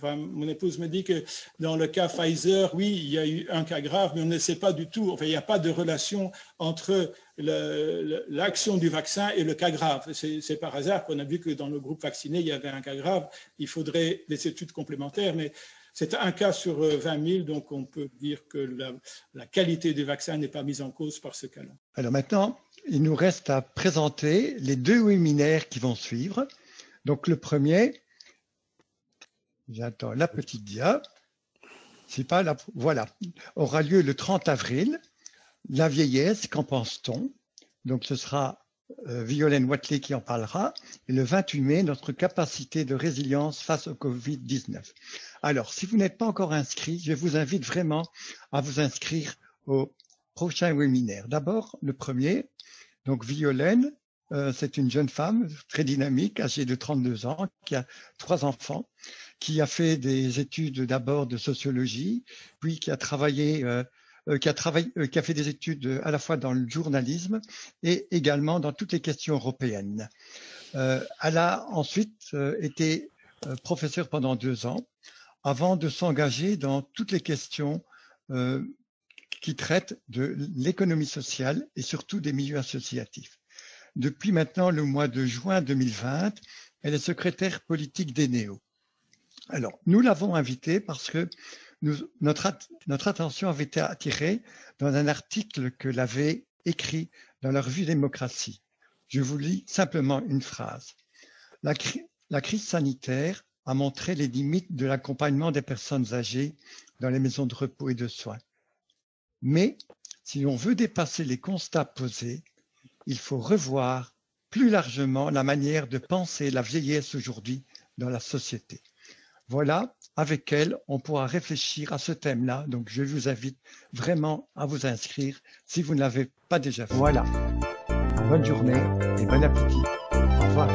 mon épouse me dit que dans le cas Pfizer, oui, il y a eu un cas grave, mais on ne sait pas du tout, enfin il n'y a pas de relation entre l'action du vaccin et le cas grave. C'est par hasard qu'on a vu que dans le groupe vacciné, il y avait un cas grave. Il faudrait des études complémentaires, mais c'est un cas sur 20 000, donc on peut dire que la qualité du vaccin n'est pas mise en cause par ce cas-là. Alors maintenant, il nous reste à présenter les deux webinaires qui vont suivre. Donc le premier, j'attends la petite dia, voilà, aura lieu le 30 avril. La vieillesse, qu'en pense-t-on? Donc ce sera Violaine Watley qui en parlera. Et le 28 mai, notre capacité de résilience face au Covid-19. Alors, si vous n'êtes pas encore inscrit, je vous invite vraiment à vous inscrire au prochain webinaire. D'abord, le premier, donc Violaine, c'est une jeune femme très dynamique, âgée de 32 ans, qui a 3 enfants, qui a fait des études d'abord de sociologie, puis qui a travaillé qui a fait des études à la fois dans le journalisme et également dans toutes les questions européennes. Elle a ensuite été professeure pendant 2 ans avant de s'engager dans toutes les questions qui traitent de l'économie sociale et surtout des milieux associatifs. Depuis maintenant le mois de juin 2020, elle est secrétaire politique d'Eneo. Alors, nous l'avons invitée parce que notre attention avait été attirée dans un article qu'elle avait écrit dans la revue Démocratie. Je vous lis simplement une phrase. La crise sanitaire a montré les limites de l'accompagnement des personnes âgées dans les maisons de repos et de soins. Mais si on veut dépasser les constats posés, il faut revoir plus largement la manière de penser la vieillesse aujourd'hui dans la société. Voilà, avec elle, on pourra réfléchir à ce thème-là. Donc, je vous invite vraiment à vous inscrire si vous ne l'avez pas déjà fait. Voilà. Bonne journée et bon appétit. Au revoir.